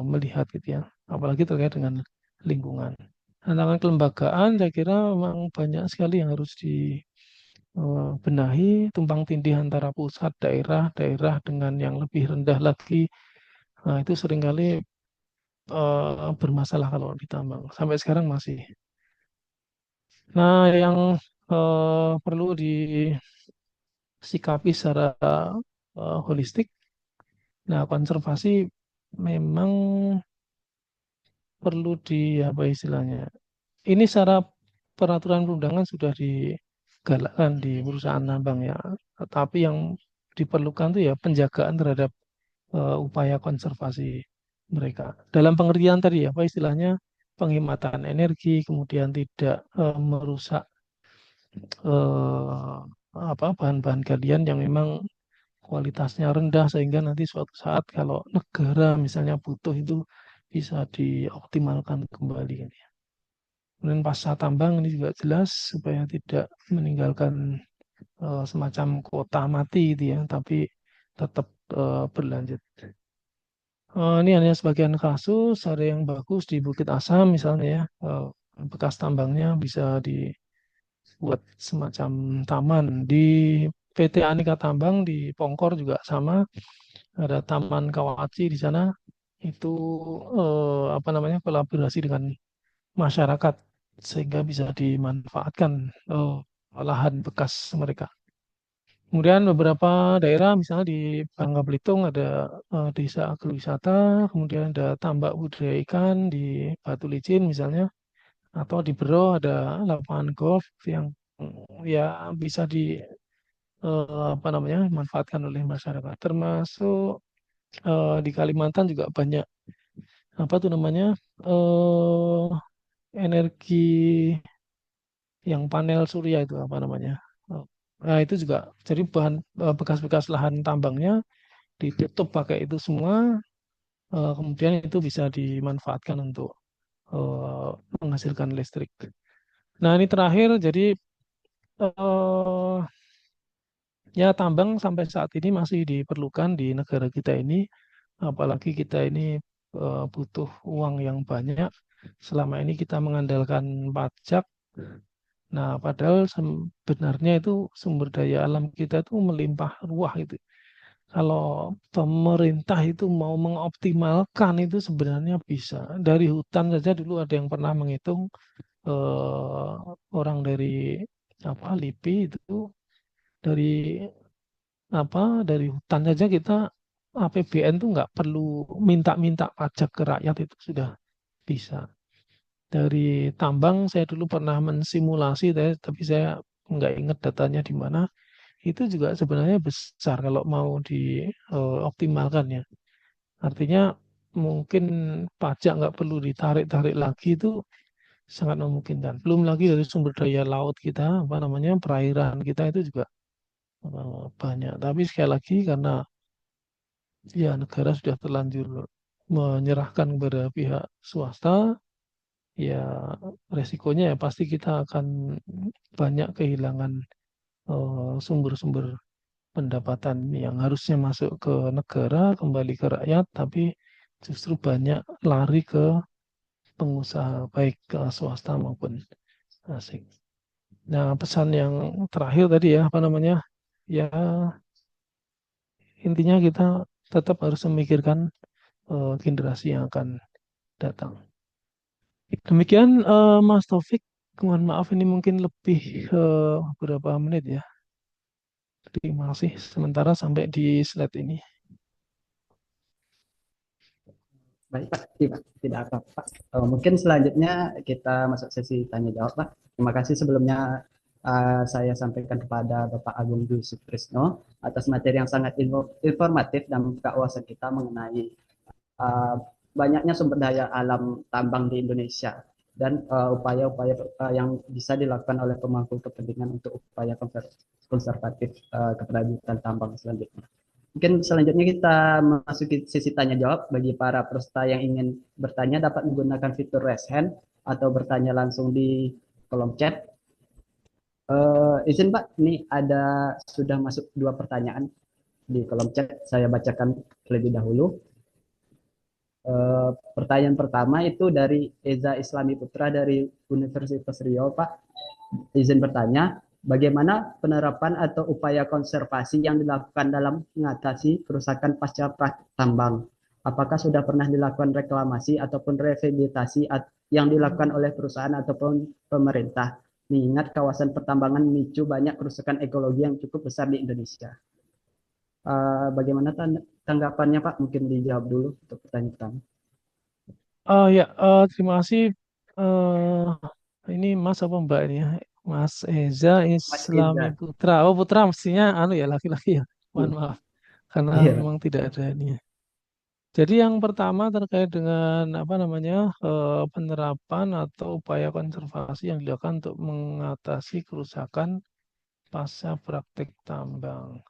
melihat gitu ya, apalagi terkait dengan lingkungan. Tantangan kelembagaan saya kira memang banyak sekali yang harus dibenahi, tumpang tindih antara pusat, daerah, daerah dengan yang lebih rendah lagi. Nah, itu seringkali bermasalah kalau ditambang. Sampai sekarang masih. Nah, yang perlu disikapi secara holistik. Nah, konservasi memang perlu di apa istilahnya. Ini secara peraturan perundangan sudah digalakkan di perusahaan tambang ya. Tetapi yang diperlukan itu ya penjagaan terhadap upaya konservasi mereka. Dalam pengertian tadi ya, apa istilahnya, penghematan energi, kemudian tidak merusak eh, apa bahan-bahan galian yang memang kualitasnya rendah, sehingga nanti suatu saat kalau negara misalnya butuh itu bisa dioptimalkan kembali gitu ya. Kemudian pasca tambang ini juga jelas supaya tidak meninggalkan semacam kota mati gitu ya, tapi tetap berlanjut. Ini hanya sebagian kasus, ada yang bagus di Bukit Asam misalnya ya, bekas tambangnya bisa dibuat semacam taman. Di PT Aneka Tambang di Pongkor juga sama, ada Taman Kawaci di sana. Itu apa namanya, kolaborasi dengan masyarakat sehingga bisa dimanfaatkan lahan bekas mereka. Kemudian beberapa daerah, misalnya di Bangka Belitung ada desa agrowisata, kemudian ada tambak budidaya ikan di Batu Licin misalnya, atau di Bero ada lapangan golf yang ya bisa apa namanya, manfaatkan oleh masyarakat. Termasuk di Kalimantan juga banyak apa tuh namanya, eh energi yang panel surya itu apa namanya. Oh, Nah, itu juga jadi bahan bekas-bekas lahan tambangnya ditutup pakai itu semua, kemudian itu bisa dimanfaatkan untuk eh, menghasilkan listrik. Nah, ini terakhir, jadi eh, ya tambang sampai saat ini masih diperlukan di negara kita ini, apalagi kita ini butuh uang yang banyak. Selama ini kita mengandalkan pajak. Nah, padahal sebenarnya itu sumber daya alam kita itu melimpah ruah itu. Kalau pemerintah itu mau mengoptimalkan itu sebenarnya bisa. Dari hutan saja dulu ada yang pernah menghitung, orang dari apa LIPI itu, dari apa, dari hutan saja kita APBN tuh nggak perlu minta-minta pajak ke rakyat, itu sudah bisa. Dari tambang saya dulu pernah mensimulasi, tapi saya nggak ingat datanya di mana. Itu juga sebenarnya besar kalau mau dioptimalkan ya. Artinya mungkin pajak nggak perlu ditarik-tarik lagi itu sangat memungkinkan. Belum lagi dari sumber daya laut kita, apa namanya, perairan kita itu juga banyak. Tapi sekali lagi karena ya negara sudah terlanjur menyerahkan kepada pihak swasta, ya resikonya ya pasti kita akan banyak kehilangan sumber-sumber pendapatan yang harusnya masuk ke negara, kembali ke rakyat, tapi justru banyak lari ke pengusaha, baik ke swasta maupun asing. Nah, pesan yang terakhir tadi ya, apa namanya, ya intinya kita tetap harus memikirkan generasi yang akan datang. Demikian Mas Taufik, mohon maaf ini mungkin lebih beberapa menit ya. Terima kasih sementara sampai di slide ini.
Baik Pak, tidak apa-apa. Mungkin selanjutnya kita masuk sesi tanya jawab Pak. Terima kasih sebelumnya saya sampaikan kepada Bapak Agung Dwi Sutrisno atas materi yang sangat informatif dan membuka wawasan kita mengenai uh, banyaknya sumber daya alam tambang di Indonesia dan upaya-upaya yang bisa dilakukan oleh pemangku kepentingan untuk upaya konservatif keberlanjutan tambang selanjutnya. Mungkin selanjutnya kita memasuki sesi tanya jawab. Bagi para peserta yang ingin bertanya dapat menggunakan fitur raise hand atau bertanya langsung di kolom chat. Izin Pak, ini ada sudah masuk dua pertanyaan di kolom chat. Saya bacakan terlebih dahulu. Pertanyaan pertama itu dari Eza Islami Putra dari Universitas Riau, Pak. Izin bertanya, bagaimana penerapan atau upaya konservasi yang dilakukan dalam mengatasi kerusakan pasca tambang? Apakah sudah pernah dilakukan reklamasi ataupun rehabilitasi yang dilakukan oleh perusahaan ataupun pemerintah? Mengingat kawasan pertambangan memicu banyak kerusakan ekologi yang cukup besar di Indonesia. Bagaimana tanggapannya Pak? Mungkin dijawab dulu untuk pertanyaan pertama.
Oh ya, terima kasih. Ini Mas apa Mbak ini ya? Mas Eza
Mas
Islami
Eza.
Putra. Oh Putra mestinya anu ya laki-laki ya. Mohon
Iya.
maaf karena
Iya.
memang tidak ada ini. Jadi yang pertama terkait dengan apa namanya penerapan atau upaya konservasi yang dilakukan untuk mengatasi kerusakan pasca praktik tambang.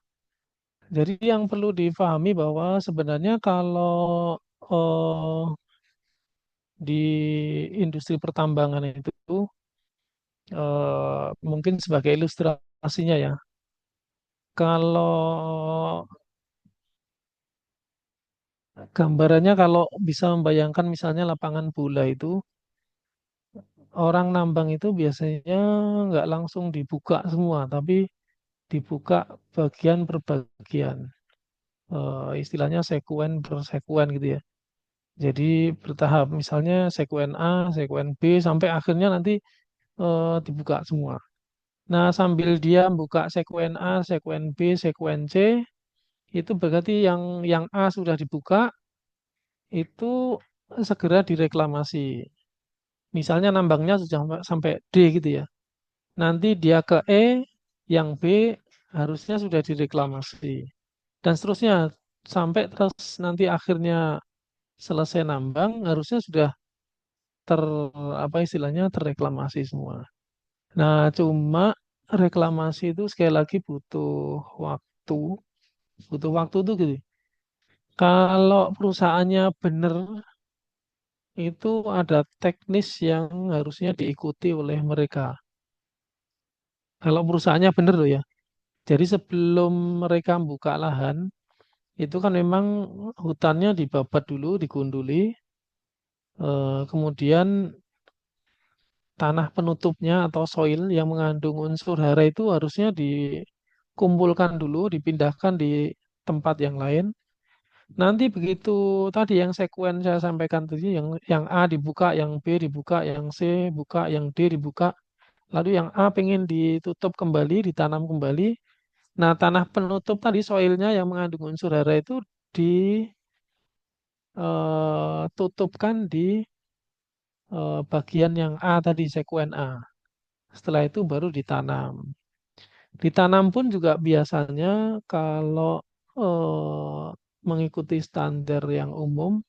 Jadi yang perlu difahami bahwa sebenarnya kalau eh, di industri pertambangan itu mungkin sebagai ilustrasinya ya, kalau gambarannya kalau bisa membayangkan misalnya lapangan bola itu, orang nambang itu biasanya nggak langsung dibuka semua, tapi dibuka bagian per bagian. Istilahnya sekuen per sekuen gitu ya. Jadi bertahap, misalnya sekuen A, sekuen B, sampai akhirnya nanti dibuka semua. Nah, sambil dia buka sekuen A, sekuen B, sekuen C, itu berarti yang A sudah dibuka, itu segera direklamasi. Misalnya nambangnya sudah sampai D gitu ya. Nanti dia ke E, yang B harusnya sudah direklamasi. Dan seterusnya sampai terus nanti akhirnya selesai nambang harusnya sudah ter apa istilahnya terreklamasi semua. Nah, cuma reklamasi itu sekali lagi waktu, butuh waktu tuh gitu. Kalau perusahaannya benar itu ada teknis yang harusnya diikuti oleh mereka. Kalau perusahaannya benar loh ya. Jadi sebelum mereka buka lahan, itu kan memang hutannya dibabat dulu, digunduli, kemudian tanah penutupnya atau soil yang mengandung unsur hara itu harusnya dikumpulkan dulu, dipindahkan di tempat yang lain. Nanti begitu tadi yang sekuen saya sampaikan tadi, yang A dibuka, yang B dibuka, yang C buka, yang D dibuka, lalu yang A pengen ditutup kembali, ditanam kembali. Nah, tanah penutup tadi soilnya yang mengandung unsur hara itu ditutupkan di bagian yang A tadi, sekuen A. Setelah itu baru ditanam. Ditanam pun juga biasanya kalau mengikuti standar yang umum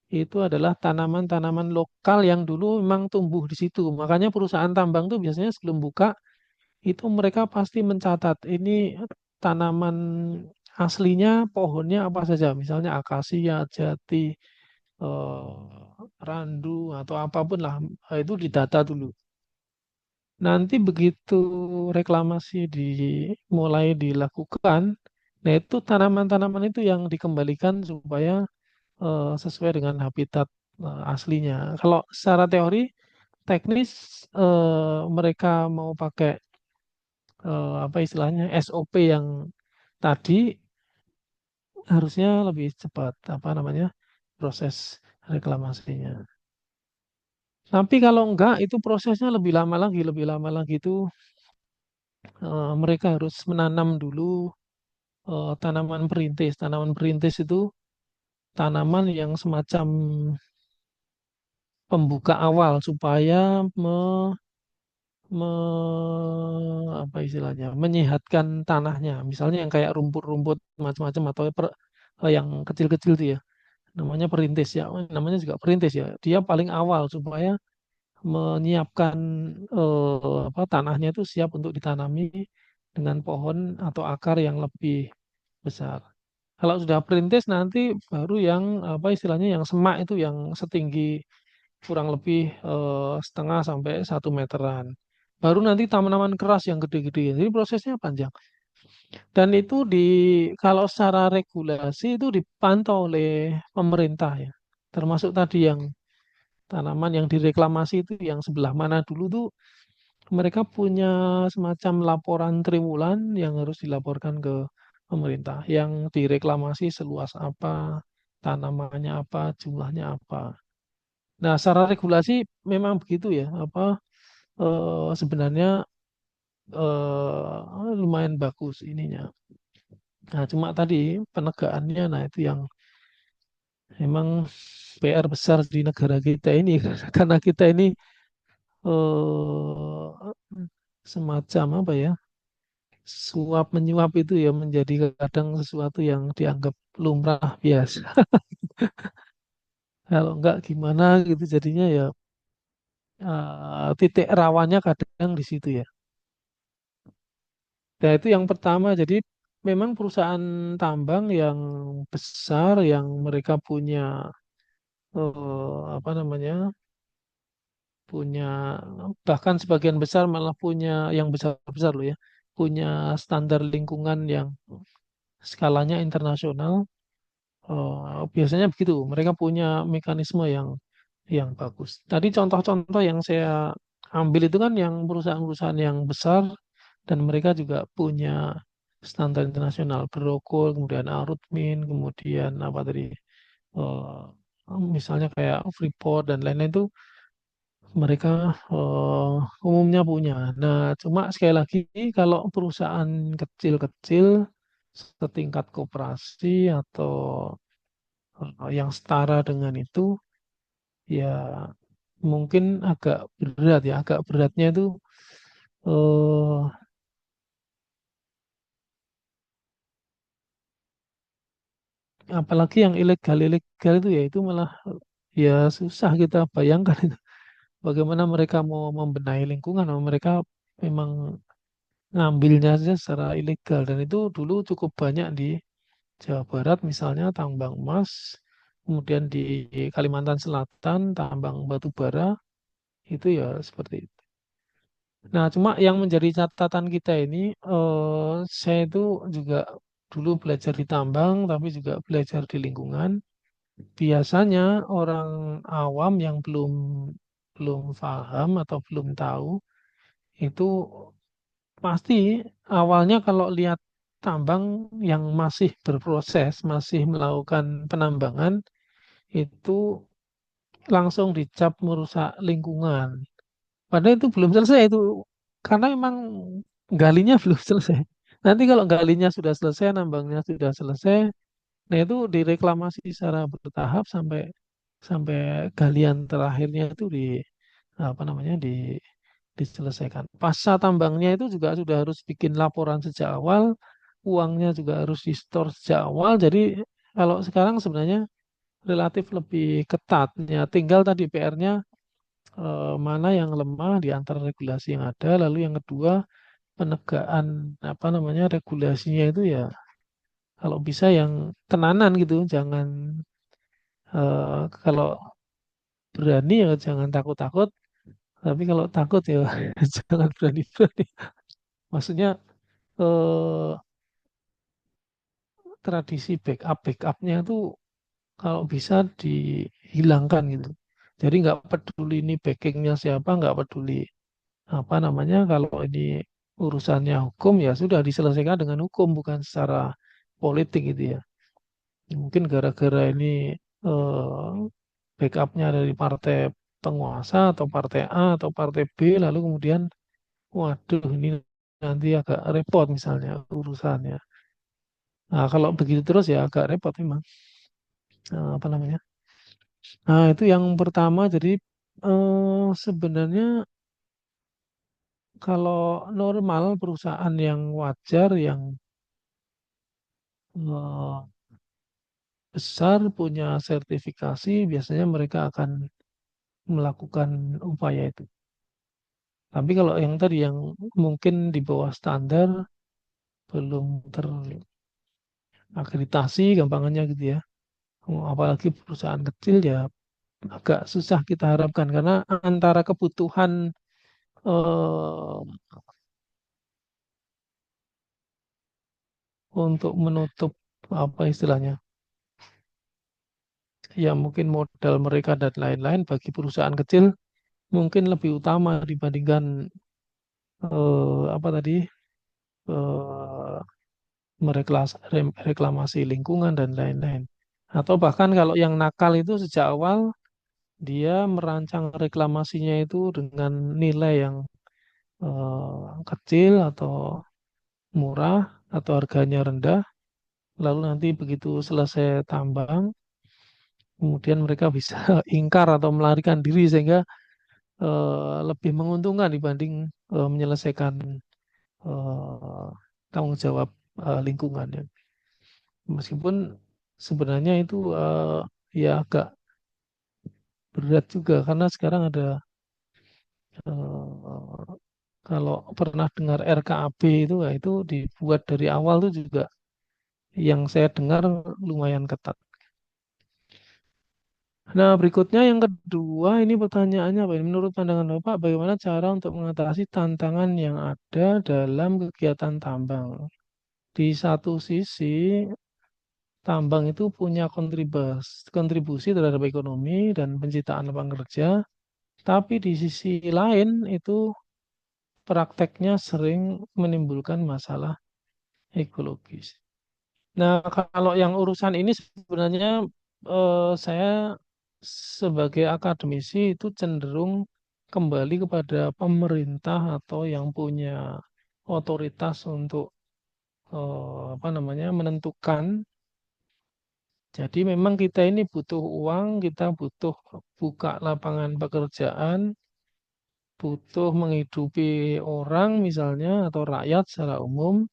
itu adalah tanaman-tanaman lokal yang dulu memang tumbuh di situ. Makanya perusahaan tambang tuh biasanya sebelum buka itu mereka pasti mencatat ini tanaman aslinya pohonnya apa saja. Misalnya akasia, jati, randu atau apapun lah. Itu didata dulu. Nanti begitu reklamasi dimulai dilakukan, nah itu tanaman-tanaman itu yang dikembalikan supaya sesuai dengan habitat aslinya. Kalau secara teori, teknis mereka mau pakai apa istilahnya SOP yang tadi harusnya lebih cepat apa namanya proses reklamasinya. Tapi kalau enggak, itu prosesnya lebih lama lagi itu mereka harus menanam dulu tanaman perintis. Tanaman perintis itu tanaman yang semacam pembuka awal supaya apa istilahnya menyehatkan tanahnya. Misalnya yang kayak rumput-rumput macam-macam atau yang kecil-kecil itu ya. Namanya perintis ya. Namanya juga perintis ya. Dia paling awal supaya menyiapkan apa tanahnya itu siap untuk ditanami dengan pohon atau akar yang lebih besar. Kalau sudah perintis nanti baru yang apa istilahnya yang semak itu yang setinggi kurang lebih setengah sampai 1 meteran. Baru nanti tanaman keras yang gede-gede. Jadi prosesnya panjang. Dan itu kalau secara regulasi itu dipantau oleh pemerintah ya. Termasuk tadi yang tanaman yang direklamasi itu yang sebelah mana dulu tuh mereka punya semacam laporan triwulan yang harus dilaporkan ke pemerintah. Yang direklamasi seluas apa, tanamannya apa, jumlahnya apa. Nah, secara regulasi memang begitu ya. Sebenarnya lumayan bagus ininya. Nah, cuma tadi penegakannya, nah itu yang memang PR besar di negara kita ini karena kita ini eh, semacam apa ya, suap menyuap itu ya menjadi kadang sesuatu yang dianggap lumrah biasa. Kalau enggak gimana gitu jadinya ya titik rawannya kadang di situ ya. Nah, itu yang pertama. Jadi memang perusahaan tambang yang besar yang mereka punya apa namanya? Punya bahkan sebagian besar malah punya yang besar-besar loh ya. Punya standar lingkungan yang skalanya internasional. Biasanya begitu. Mereka punya mekanisme yang bagus. Tadi contoh-contoh yang saya ambil itu kan yang perusahaan-perusahaan yang besar dan mereka juga punya standar internasional, Berokol, kemudian Arutmin, kemudian apa tadi, misalnya kayak Freeport dan lain-lain itu mereka umumnya punya. Nah, cuma sekali lagi kalau perusahaan kecil-kecil setingkat koperasi atau yang setara dengan itu ya mungkin agak berat ya, agak beratnya itu eh, apalagi yang ilegal-ilegal itu ya itu malah ya susah kita bayangkan itu bagaimana mereka mau membenahi lingkungan, mereka memang ngambilnya saja secara ilegal dan itu dulu cukup banyak di Jawa Barat misalnya tambang emas, kemudian di Kalimantan Selatan tambang batu bara itu ya seperti itu. Nah, cuma yang menjadi catatan kita ini, saya itu juga dulu belajar di tambang, tapi juga belajar di lingkungan. Biasanya orang awam yang belum belum paham atau belum tahu itu pasti awalnya kalau lihat tambang yang masih berproses, masih melakukan penambangan, itu langsung dicap merusak lingkungan. Padahal itu belum selesai itu karena memang galinya belum selesai. Nanti kalau galinya sudah selesai, nambangnya sudah selesai, nah itu direklamasi secara bertahap sampai sampai galian terakhirnya itu apa namanya diselesaikan. Pasca tambangnya itu juga sudah harus bikin laporan sejak awal, uangnya juga harus di-store sejak awal. Jadi kalau sekarang sebenarnya relatif lebih ketat. Ya, tinggal tadi PR-nya mana yang lemah di antara regulasi yang ada. Lalu yang kedua, penegakan apa namanya regulasinya itu ya kalau bisa yang tenanan gitu, jangan kalau berani ya jangan takut-takut, tapi kalau takut ya jangan berani-berani. Maksudnya eh, tradisi backupnya itu kalau bisa dihilangkan gitu. Jadi nggak peduli ini backingnya siapa, nggak peduli apa namanya kalau ini urusannya hukum ya sudah diselesaikan dengan hukum bukan secara politik gitu ya. Mungkin gara-gara ini eh, backupnya dari partai penguasa atau partai A atau partai B lalu kemudian waduh ini nanti agak repot misalnya urusannya. Nah kalau begitu terus ya agak repot memang. Apa namanya. Nah itu yang pertama jadi sebenarnya kalau normal perusahaan yang wajar yang eh, besar punya sertifikasi biasanya mereka akan melakukan upaya itu. Tapi kalau yang tadi yang mungkin di bawah standar belum terakreditasi gampangannya gitu ya. Apalagi perusahaan kecil ya agak susah kita harapkan karena antara kebutuhan eh, untuk menutup apa istilahnya ya mungkin modal mereka dan lain-lain bagi perusahaan kecil mungkin lebih utama dibandingkan apa tadi eh, reklamasi lingkungan dan lain-lain. Atau bahkan kalau yang nakal itu sejak awal dia merancang reklamasinya itu dengan nilai yang kecil atau murah atau harganya rendah. Lalu nanti begitu selesai tambang, kemudian mereka bisa ingkar atau melarikan diri sehingga lebih menguntungkan dibanding menyelesaikan eh, tanggung jawab lingkungan ya. Meskipun sebenarnya itu ya agak berat juga karena sekarang ada eh, kalau pernah dengar RKAB itu ya itu dibuat dari awal tuh juga yang saya dengar lumayan ketat. Nah, berikutnya yang kedua ini pertanyaannya apa? Ini menurut pandangan Bapak, bagaimana cara untuk mengatasi tantangan yang ada dalam kegiatan tambang? Di satu sisi, tambang itu punya kontribusi terhadap ekonomi dan penciptaan lapangan kerja, tapi di sisi lain itu prakteknya sering menimbulkan masalah ekologis. Nah, kalau yang urusan ini sebenarnya saya sebagai akademisi itu cenderung kembali kepada pemerintah atau yang punya otoritas untuk apa namanya menentukan. Jadi memang kita ini butuh uang, kita butuh buka lapangan pekerjaan, butuh menghidupi orang misalnya atau rakyat secara umum.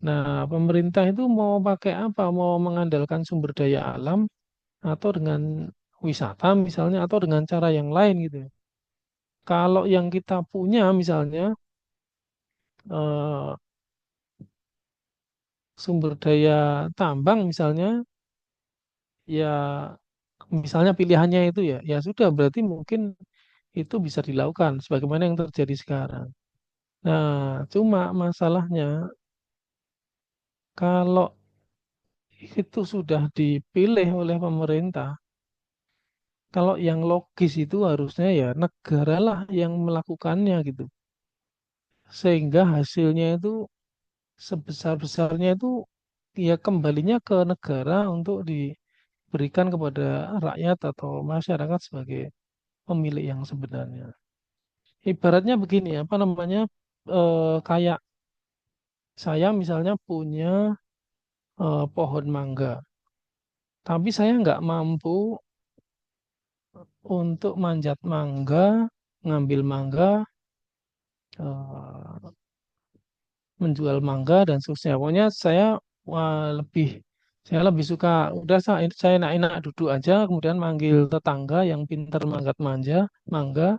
Nah, pemerintah itu mau pakai apa? Mau mengandalkan sumber daya alam atau dengan wisata misalnya atau dengan cara yang lain gitu. Kalau yang kita punya misalnya eh, sumber daya tambang misalnya ya misalnya pilihannya itu ya ya sudah berarti mungkin itu bisa dilakukan sebagaimana yang terjadi sekarang. Nah, cuma masalahnya kalau itu sudah dipilih oleh pemerintah, kalau yang logis itu harusnya ya negara lah yang melakukannya gitu. Sehingga hasilnya itu sebesar-besarnya itu ya kembalinya ke negara untuk diberikan kepada rakyat atau masyarakat sebagai pemilik yang sebenarnya. Ibaratnya begini, apa namanya, kayak saya misalnya punya pohon mangga, tapi saya nggak mampu untuk manjat mangga, ngambil mangga, eh, menjual mangga dan seterusnya. Pokoknya saya lebih Saya lebih suka, udah saya enak-enak duduk aja, kemudian manggil tetangga yang pintar manggat mangga,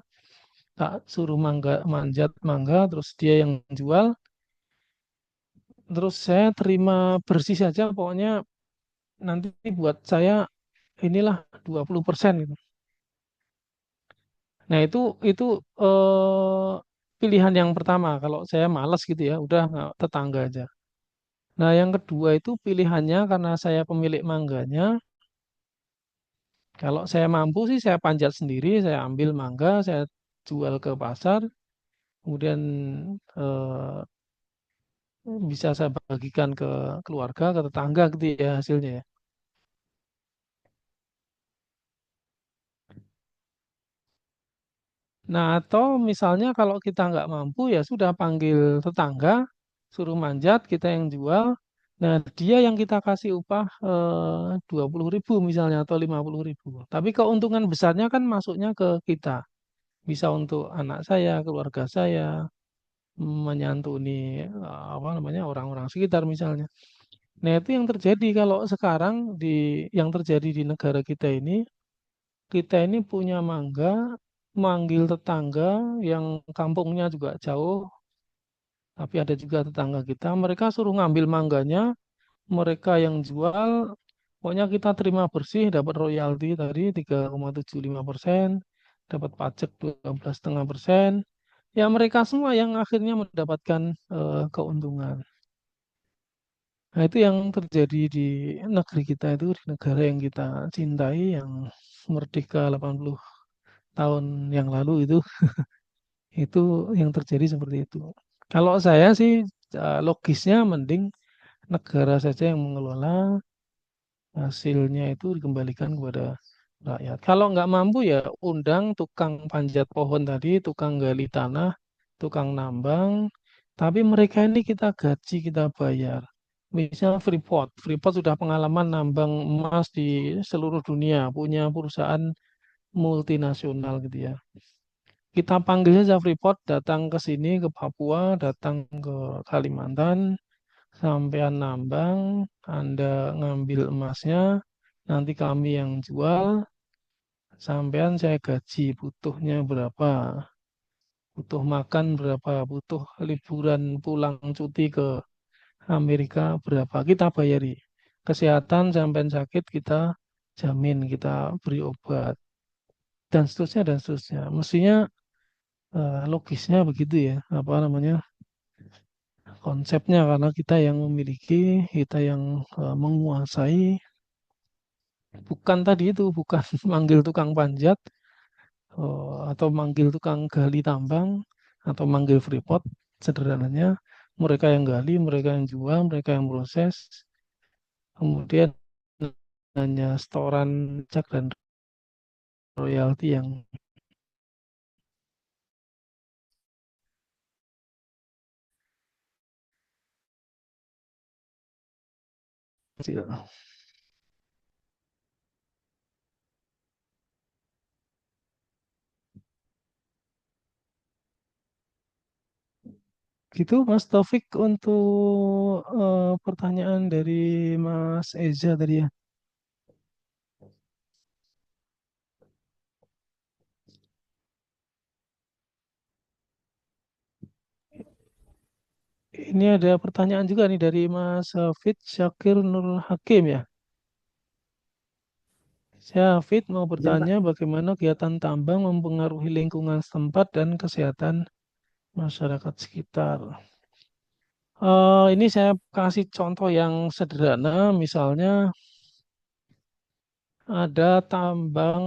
tak suruh manjat mangga, terus dia yang jual, terus saya terima bersih saja, pokoknya nanti buat saya inilah 20% gitu. Nah itu pilihan yang pertama, kalau saya malas gitu ya, udah nggak tetangga aja. Nah yang kedua itu pilihannya karena saya pemilik mangganya, kalau saya mampu sih saya panjat sendiri, saya ambil mangga, saya jual ke pasar, kemudian eh, bisa saya bagikan ke keluarga, ke tetangga gitu ya hasilnya ya. Nah atau misalnya kalau kita nggak mampu ya sudah panggil tetangga, suruh manjat, kita yang jual. Nah dia yang kita kasih upah 20.000 misalnya atau 50.000. Tapi keuntungan besarnya kan masuknya ke kita. Bisa untuk anak saya, keluarga saya, menyantuni apa namanya orang-orang sekitar misalnya. Nah, itu yang terjadi kalau sekarang yang terjadi di negara kita ini punya mangga, manggil tetangga yang kampungnya juga jauh, tapi ada juga tetangga kita, mereka suruh ngambil mangganya, mereka yang jual, pokoknya kita terima bersih, dapat royalti tadi 3,75%, dapat pajak 12,5%. Ya mereka semua yang akhirnya mendapatkan keuntungan. Nah, itu yang terjadi di negeri kita itu, di negara yang kita cintai, yang merdeka 80 tahun yang lalu itu yang terjadi seperti itu. Kalau saya sih logisnya mending negara saja yang mengelola, hasilnya itu dikembalikan kepada rakyat. Kalau nggak mampu ya undang tukang panjat pohon tadi, tukang gali tanah, tukang nambang, tapi mereka ini kita gaji, kita bayar. Misalnya Freeport sudah pengalaman nambang emas di seluruh dunia, punya perusahaan multinasional gitu ya. Kita panggil saja Freeport datang ke sini, ke Papua, datang ke Kalimantan, sampean nambang, Anda ngambil emasnya, nanti kami yang jual, sampean saya gaji, butuhnya berapa, butuh makan berapa, butuh liburan pulang cuti ke Amerika berapa, kita bayari. Kesehatan sampean sakit kita jamin, kita beri obat, dan seterusnya dan seterusnya. Mestinya logisnya begitu ya, apa namanya, konsepnya karena kita yang memiliki, kita yang menguasai, bukan tadi itu, bukan manggil tukang panjat atau manggil tukang gali tambang atau manggil Freeport. Sederhananya mereka yang gali, mereka yang jual, mereka yang proses, kemudian hanya setoran pajak dan royalti yang kecil. Gitu Mas Taufik untuk pertanyaan dari Mas Eza tadi ya. Ini ada pertanyaan juga nih dari Mas Hafid Syakir Nur Hakim ya. Saya Hafid mau
Ya, Pak.
bertanya bagaimana kegiatan tambang mempengaruhi lingkungan setempat dan kesehatan masyarakat sekitar. Ini saya kasih contoh yang sederhana, misalnya ada tambang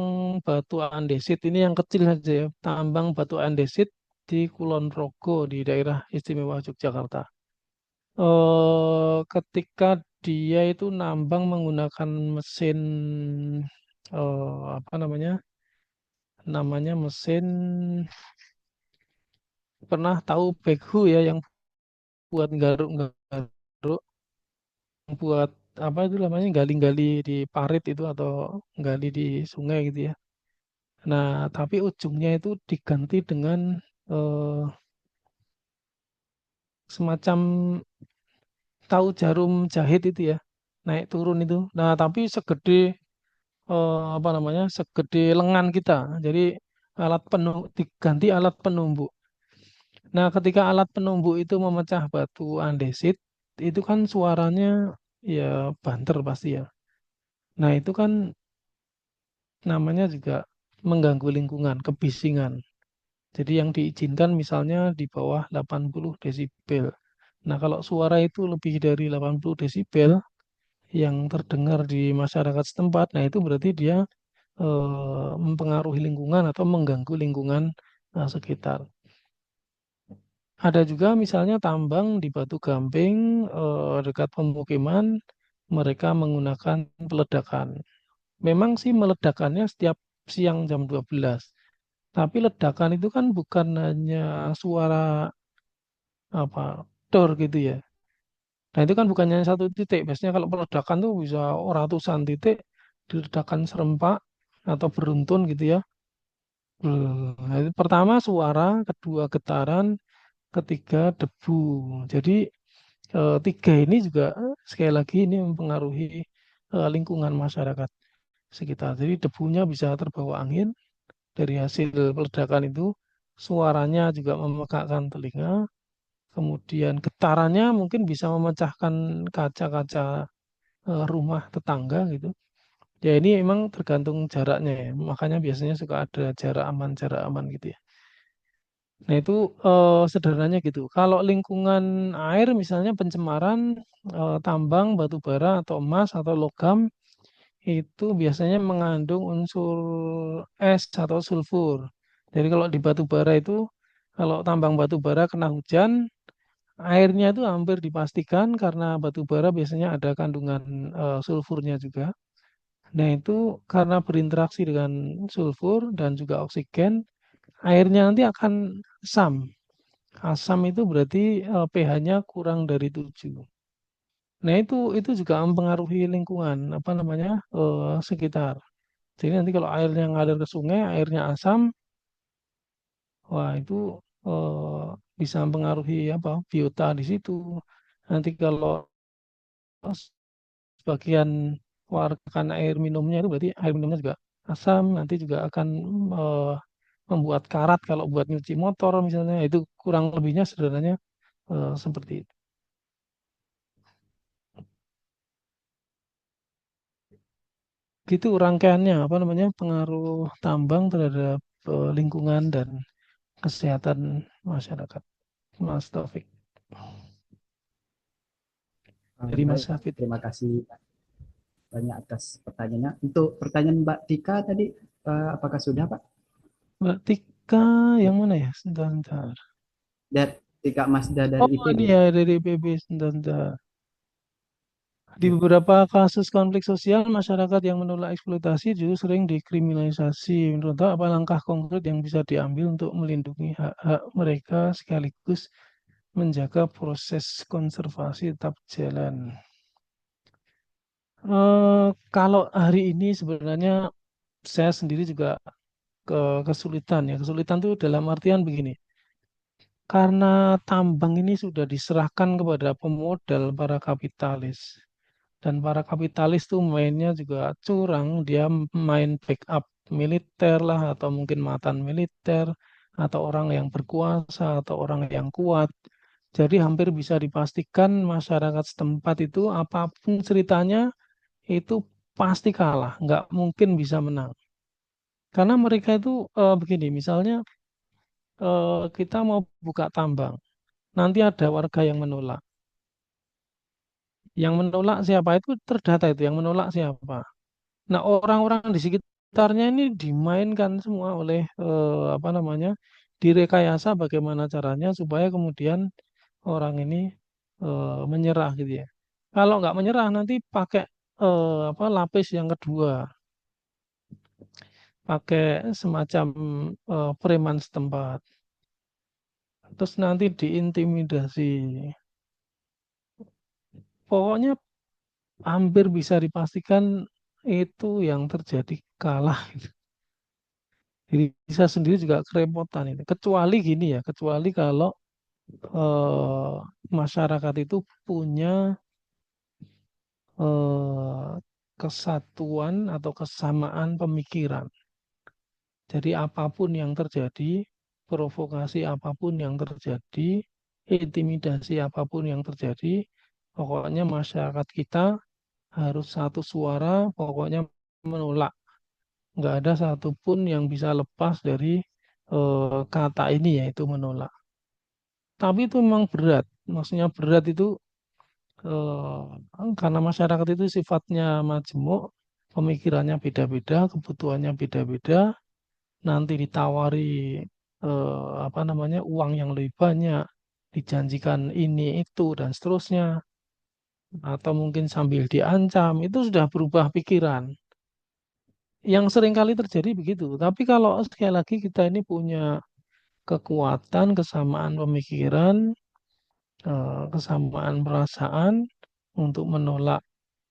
batu andesit, ini yang kecil saja ya, tambang batu andesit di Kulon Progo di daerah istimewa Yogyakarta. Ketika dia itu nambang menggunakan mesin apa namanya? Namanya mesin, pernah tahu backhoe ya yang buat garuk, buat apa itu namanya, gali-gali di parit itu atau gali di sungai gitu ya. Nah, tapi ujungnya itu diganti dengan eh, semacam, tahu jarum jahit itu ya. naik turun itu. Nah, tapi segede apa namanya? Segede lengan kita. Jadi alat penuh diganti alat penumbuk. Nah, ketika alat penumbuk itu memecah batu andesit, itu kan suaranya ya banter pasti ya. Nah, itu kan namanya juga mengganggu lingkungan, kebisingan. Jadi yang diizinkan misalnya di bawah 80 desibel. Nah, kalau suara itu lebih dari 80 desibel yang terdengar di masyarakat setempat, nah itu berarti dia mempengaruhi lingkungan atau mengganggu lingkungan sekitar. Ada juga misalnya tambang di Batu Gamping dekat pemukiman, mereka menggunakan peledakan. Memang sih meledakannya setiap siang jam 12. Tapi ledakan itu kan bukan hanya suara apa dor gitu ya. Nah itu kan bukannya satu titik. Biasanya kalau peledakan tuh bisa ratusan titik diledakan serempak atau beruntun gitu ya. Nah, itu pertama suara, kedua getaran, ketiga debu. Jadi tiga ini juga sekali lagi ini mempengaruhi lingkungan masyarakat sekitar. Jadi debunya bisa terbawa angin dari hasil peledakan itu, suaranya juga memekakkan telinga, kemudian getarannya mungkin bisa memecahkan kaca-kaca rumah tetangga gitu. Ya ini memang tergantung jaraknya ya. Makanya biasanya suka ada jarak aman gitu ya. Nah itu sederhananya gitu. Kalau lingkungan air misalnya pencemaran tambang, batu bara atau emas atau logam itu biasanya mengandung unsur es atau sulfur. Jadi kalau di batu bara itu kalau tambang batu bara kena hujan, airnya itu hampir dipastikan karena batu bara biasanya ada kandungan sulfurnya juga. Nah, itu karena berinteraksi dengan sulfur dan juga oksigen, airnya nanti akan asam. Asam itu berarti pH-nya kurang dari 7. Nah, itu juga mempengaruhi lingkungan, apa namanya, sekitar. Jadi nanti kalau airnya ngalir ke sungai, airnya asam, wah itu eh, bisa mempengaruhi apa biota di situ. Nanti kalau sebagian warna air minumnya itu berarti air minumnya juga asam, nanti juga akan eh, membuat karat kalau buat nyuci motor misalnya, itu kurang lebihnya sederhananya seperti itu. Gitu rangkaiannya apa namanya pengaruh tambang terhadap lingkungan dan kesehatan masyarakat. Mas Taufik dari
Baik,
Mas Hafid.
terima kasih banyak atas pertanyaannya. Untuk pertanyaan Mbak Tika tadi, apakah sudah, Pak?
Mbak Tika yang mana ya? Sebentar, sebentar.
Dan Tika Masda dari
Oh
IPB.
ini ya dari PB sebentar, sebentar. Di beberapa kasus konflik sosial, masyarakat yang menolak eksploitasi justru sering dikriminalisasi. Menurut Anda, apa langkah konkret yang bisa diambil untuk melindungi hak-hak mereka sekaligus menjaga proses konservasi tetap jalan? Kalau hari ini sebenarnya saya sendiri juga kesulitan ya. Kesulitan itu dalam artian begini. Karena tambang ini sudah diserahkan kepada pemodal para kapitalis. Dan para kapitalis tuh mainnya juga curang, dia main backup militer lah, atau mungkin mantan militer, atau orang yang berkuasa, atau orang yang kuat. Jadi hampir bisa dipastikan masyarakat setempat itu apapun ceritanya itu pasti kalah, nggak mungkin bisa menang. Karena mereka itu begini, misalnya kita mau buka tambang, nanti ada warga yang menolak. Yang menolak siapa itu terdata itu, yang menolak siapa. Nah, orang-orang di sekitarnya ini dimainkan semua oleh apa namanya? Direkayasa bagaimana caranya supaya kemudian orang ini menyerah gitu ya. Kalau nggak menyerah nanti pakai apa lapis yang kedua, pakai semacam preman setempat. Terus nanti diintimidasi. Pokoknya hampir bisa dipastikan itu yang terjadi kalah. Jadi saya sendiri juga kerepotan ini. Kecuali gini ya, kecuali kalau masyarakat itu punya eh, kesatuan atau kesamaan pemikiran. Jadi apapun yang terjadi, provokasi apapun yang terjadi, intimidasi apapun yang terjadi, pokoknya masyarakat kita harus satu suara, pokoknya menolak. Nggak ada satupun yang bisa lepas dari kata ini, yaitu menolak. Tapi itu memang berat. Maksudnya berat itu karena masyarakat itu sifatnya majemuk, pemikirannya beda-beda, kebutuhannya beda-beda, nanti ditawari apa namanya uang yang lebih banyak, dijanjikan ini itu dan seterusnya, atau mungkin sambil diancam, itu sudah berubah pikiran. Yang sering kali terjadi begitu. Tapi kalau sekali lagi kita ini punya kekuatan, kesamaan pemikiran, kesamaan perasaan untuk menolak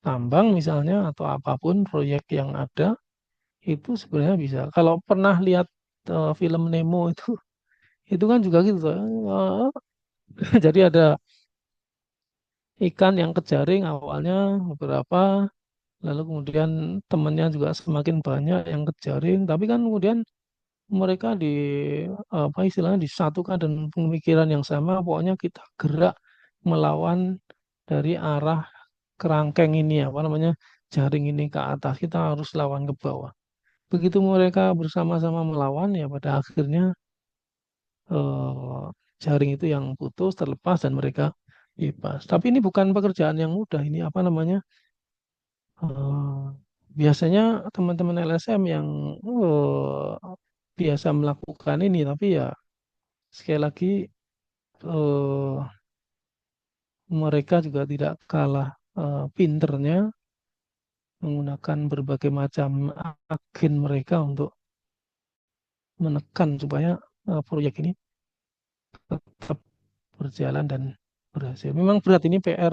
tambang misalnya atau apapun proyek yang ada, itu sebenarnya bisa. Kalau pernah lihat film Nemo itu kan juga gitu. Jadi ada ikan yang kejaring awalnya beberapa, lalu kemudian temannya juga semakin banyak yang kejaring, tapi kan kemudian mereka apa istilahnya disatukan dan pemikiran yang sama, pokoknya kita gerak melawan dari arah kerangkeng ini apa namanya jaring ini ke atas, kita harus lawan ke bawah. Begitu mereka bersama-sama melawan, ya pada akhirnya eh, jaring itu yang putus, terlepas dan mereka bebas. Tapi ini bukan pekerjaan yang mudah. Ini apa namanya? eh, Biasanya teman-teman LSM yang biasa melakukan ini, tapi ya sekali lagi eh, mereka juga tidak kalah pinternya menggunakan berbagai macam agen mereka untuk menekan supaya proyek ini tetap berjalan dan berhasil. Memang berat ini PR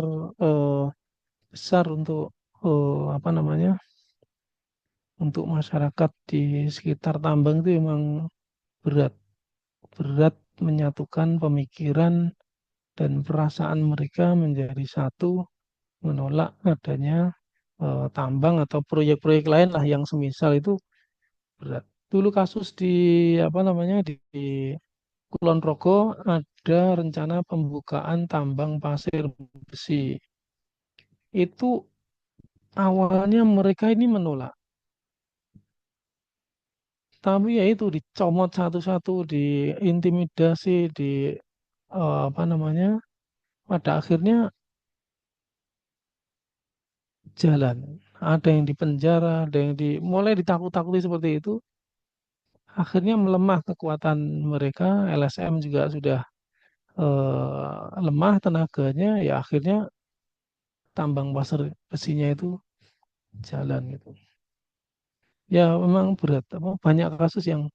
besar untuk apa namanya untuk masyarakat di sekitar tambang itu memang berat berat menyatukan pemikiran dan perasaan mereka menjadi satu menolak adanya tambang atau proyek-proyek lain lah yang semisal itu berat. Dulu kasus di apa namanya di Kulon Progo ada rencana pembukaan tambang pasir besi. Itu awalnya mereka ini menolak, tapi ya itu dicomot satu-satu, diintimidasi, di apa namanya, pada akhirnya jalan. Ada yang dipenjara, ada yang mulai ditakut-takuti seperti itu. Akhirnya melemah kekuatan mereka, LSM juga sudah lemah tenaganya, ya akhirnya tambang pasir besinya itu jalan gitu. Ya memang berat, apa, banyak kasus yang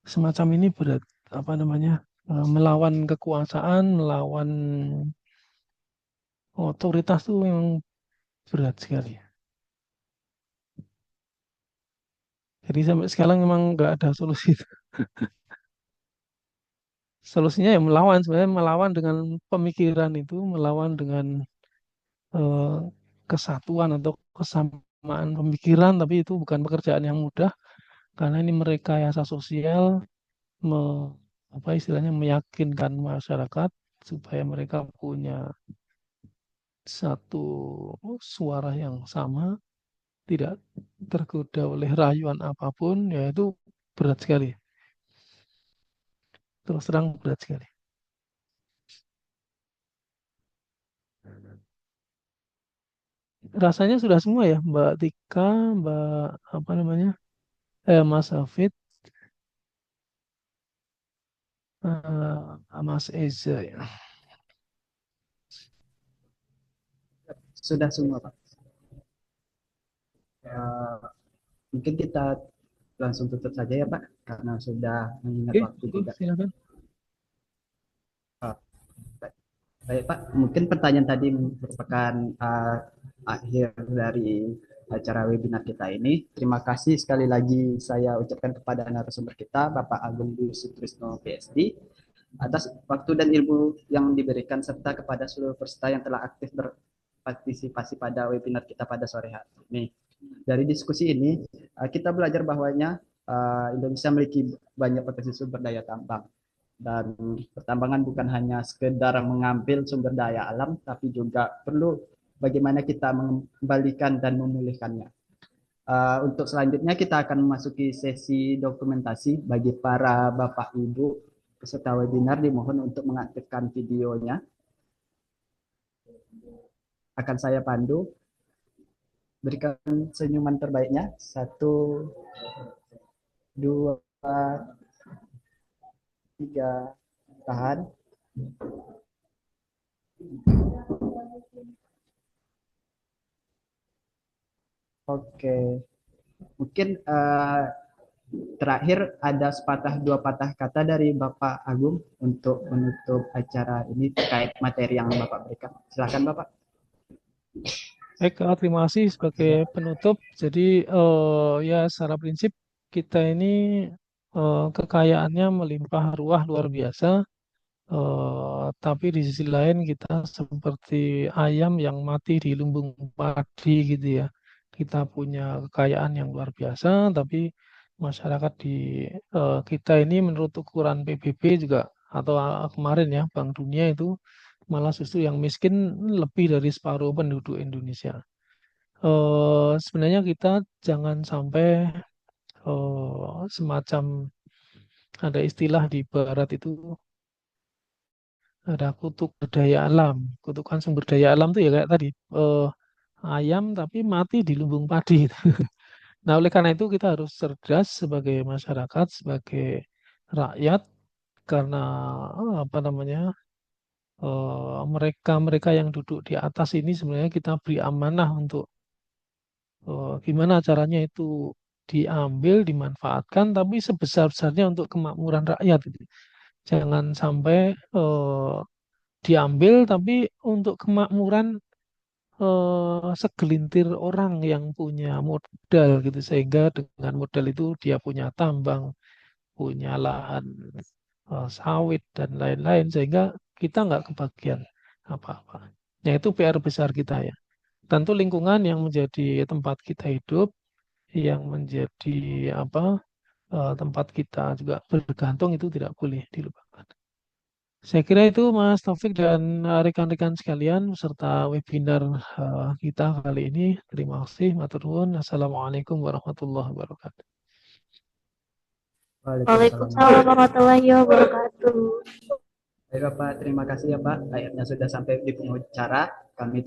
semacam ini berat, apa namanya, melawan kekuasaan, melawan otoritas tuh memang berat sekali. Jadi sampai sekarang memang nggak ada solusi. Solusinya ya melawan, sebenarnya melawan dengan pemikiran itu, melawan dengan eh, kesatuan atau kesamaan pemikiran, tapi itu bukan pekerjaan yang mudah karena ini merekayasa sosial, me, apa istilahnya meyakinkan masyarakat supaya mereka punya satu suara yang sama, tidak tergoda oleh rayuan apapun, ya itu berat sekali. Terus terang berat sekali. Rasanya sudah semua ya, Mbak Tika, Mbak apa namanya, Mas Hafid, Mas Eza ya.
Sudah semua, Pak. Eh, Mungkin kita langsung tutup saja ya, Pak, karena sudah mengingat
Oke,
waktu
monggo,
juga.
silakan.
Eh, Baik, Pak. Mungkin pertanyaan tadi merupakan akhir dari acara webinar kita ini. Terima kasih sekali lagi saya ucapkan kepada narasumber kita, Bapak Agung Dwi Sutrisno, PSD, atas waktu dan ilmu yang diberikan serta kepada seluruh peserta yang telah aktif berpartisipasi pada webinar kita pada sore hari ini. Dari diskusi ini, kita belajar bahwanya Indonesia memiliki banyak potensi sumber daya tambang. Dan pertambangan bukan hanya sekedar mengambil sumber daya alam, tapi juga perlu bagaimana kita mengembalikan dan memulihkannya. Untuk selanjutnya kita akan memasuki sesi dokumentasi. Bagi para Bapak Ibu peserta webinar dimohon untuk mengaktifkan videonya. Akan saya pandu. Berikan senyuman terbaiknya. 1, 2, 3. Tahan. Oke. Mungkin terakhir ada sepatah dua patah kata dari Bapak Agung untuk menutup acara ini terkait materi yang Bapak berikan. Silakan Bapak.
Baik, terima kasih sebagai penutup. Jadi ya secara prinsip kita ini kekayaannya melimpah ruah luar biasa. Tapi di sisi lain kita seperti ayam yang mati di lumbung padi gitu ya. Kita punya kekayaan yang luar biasa, tapi masyarakat di kita ini menurut ukuran PBB juga atau kemarin ya Bank Dunia itu malah justru yang miskin lebih dari separuh penduduk Indonesia. Sebenarnya kita jangan sampai semacam ada istilah di Barat itu ada kutuk daya alam. Kutukan sumber daya alam itu ya kayak tadi ayam tapi mati di lumbung padi. Nah, oleh karena itu kita harus cerdas sebagai masyarakat, sebagai rakyat karena apa namanya mereka-mereka yang duduk di atas ini sebenarnya kita beri amanah untuk gimana caranya itu diambil, dimanfaatkan, tapi sebesar-besarnya untuk kemakmuran rakyat. Gitu. Jangan sampai diambil, tapi untuk kemakmuran segelintir orang yang punya modal gitu, sehingga dengan modal itu dia punya tambang, punya lahan sawit dan lain-lain, sehingga kita nggak kebagian apa-apa. Nah itu PR besar kita ya. Tentu lingkungan yang menjadi tempat kita hidup, yang menjadi apa tempat kita juga bergantung itu tidak boleh dilupakan. Saya kira itu Mas Taufik dan rekan-rekan sekalian serta webinar kita kali ini. Terima kasih, matur nuwun. Assalamualaikum warahmatullahi wabarakatuh.
Waalaikumsalam.
Waalaikumsalam warahmatullahi wabarakatuh.
Baik Bapak, terima kasih ya Pak. Akhirnya sudah sampai di penghujung acara. Kami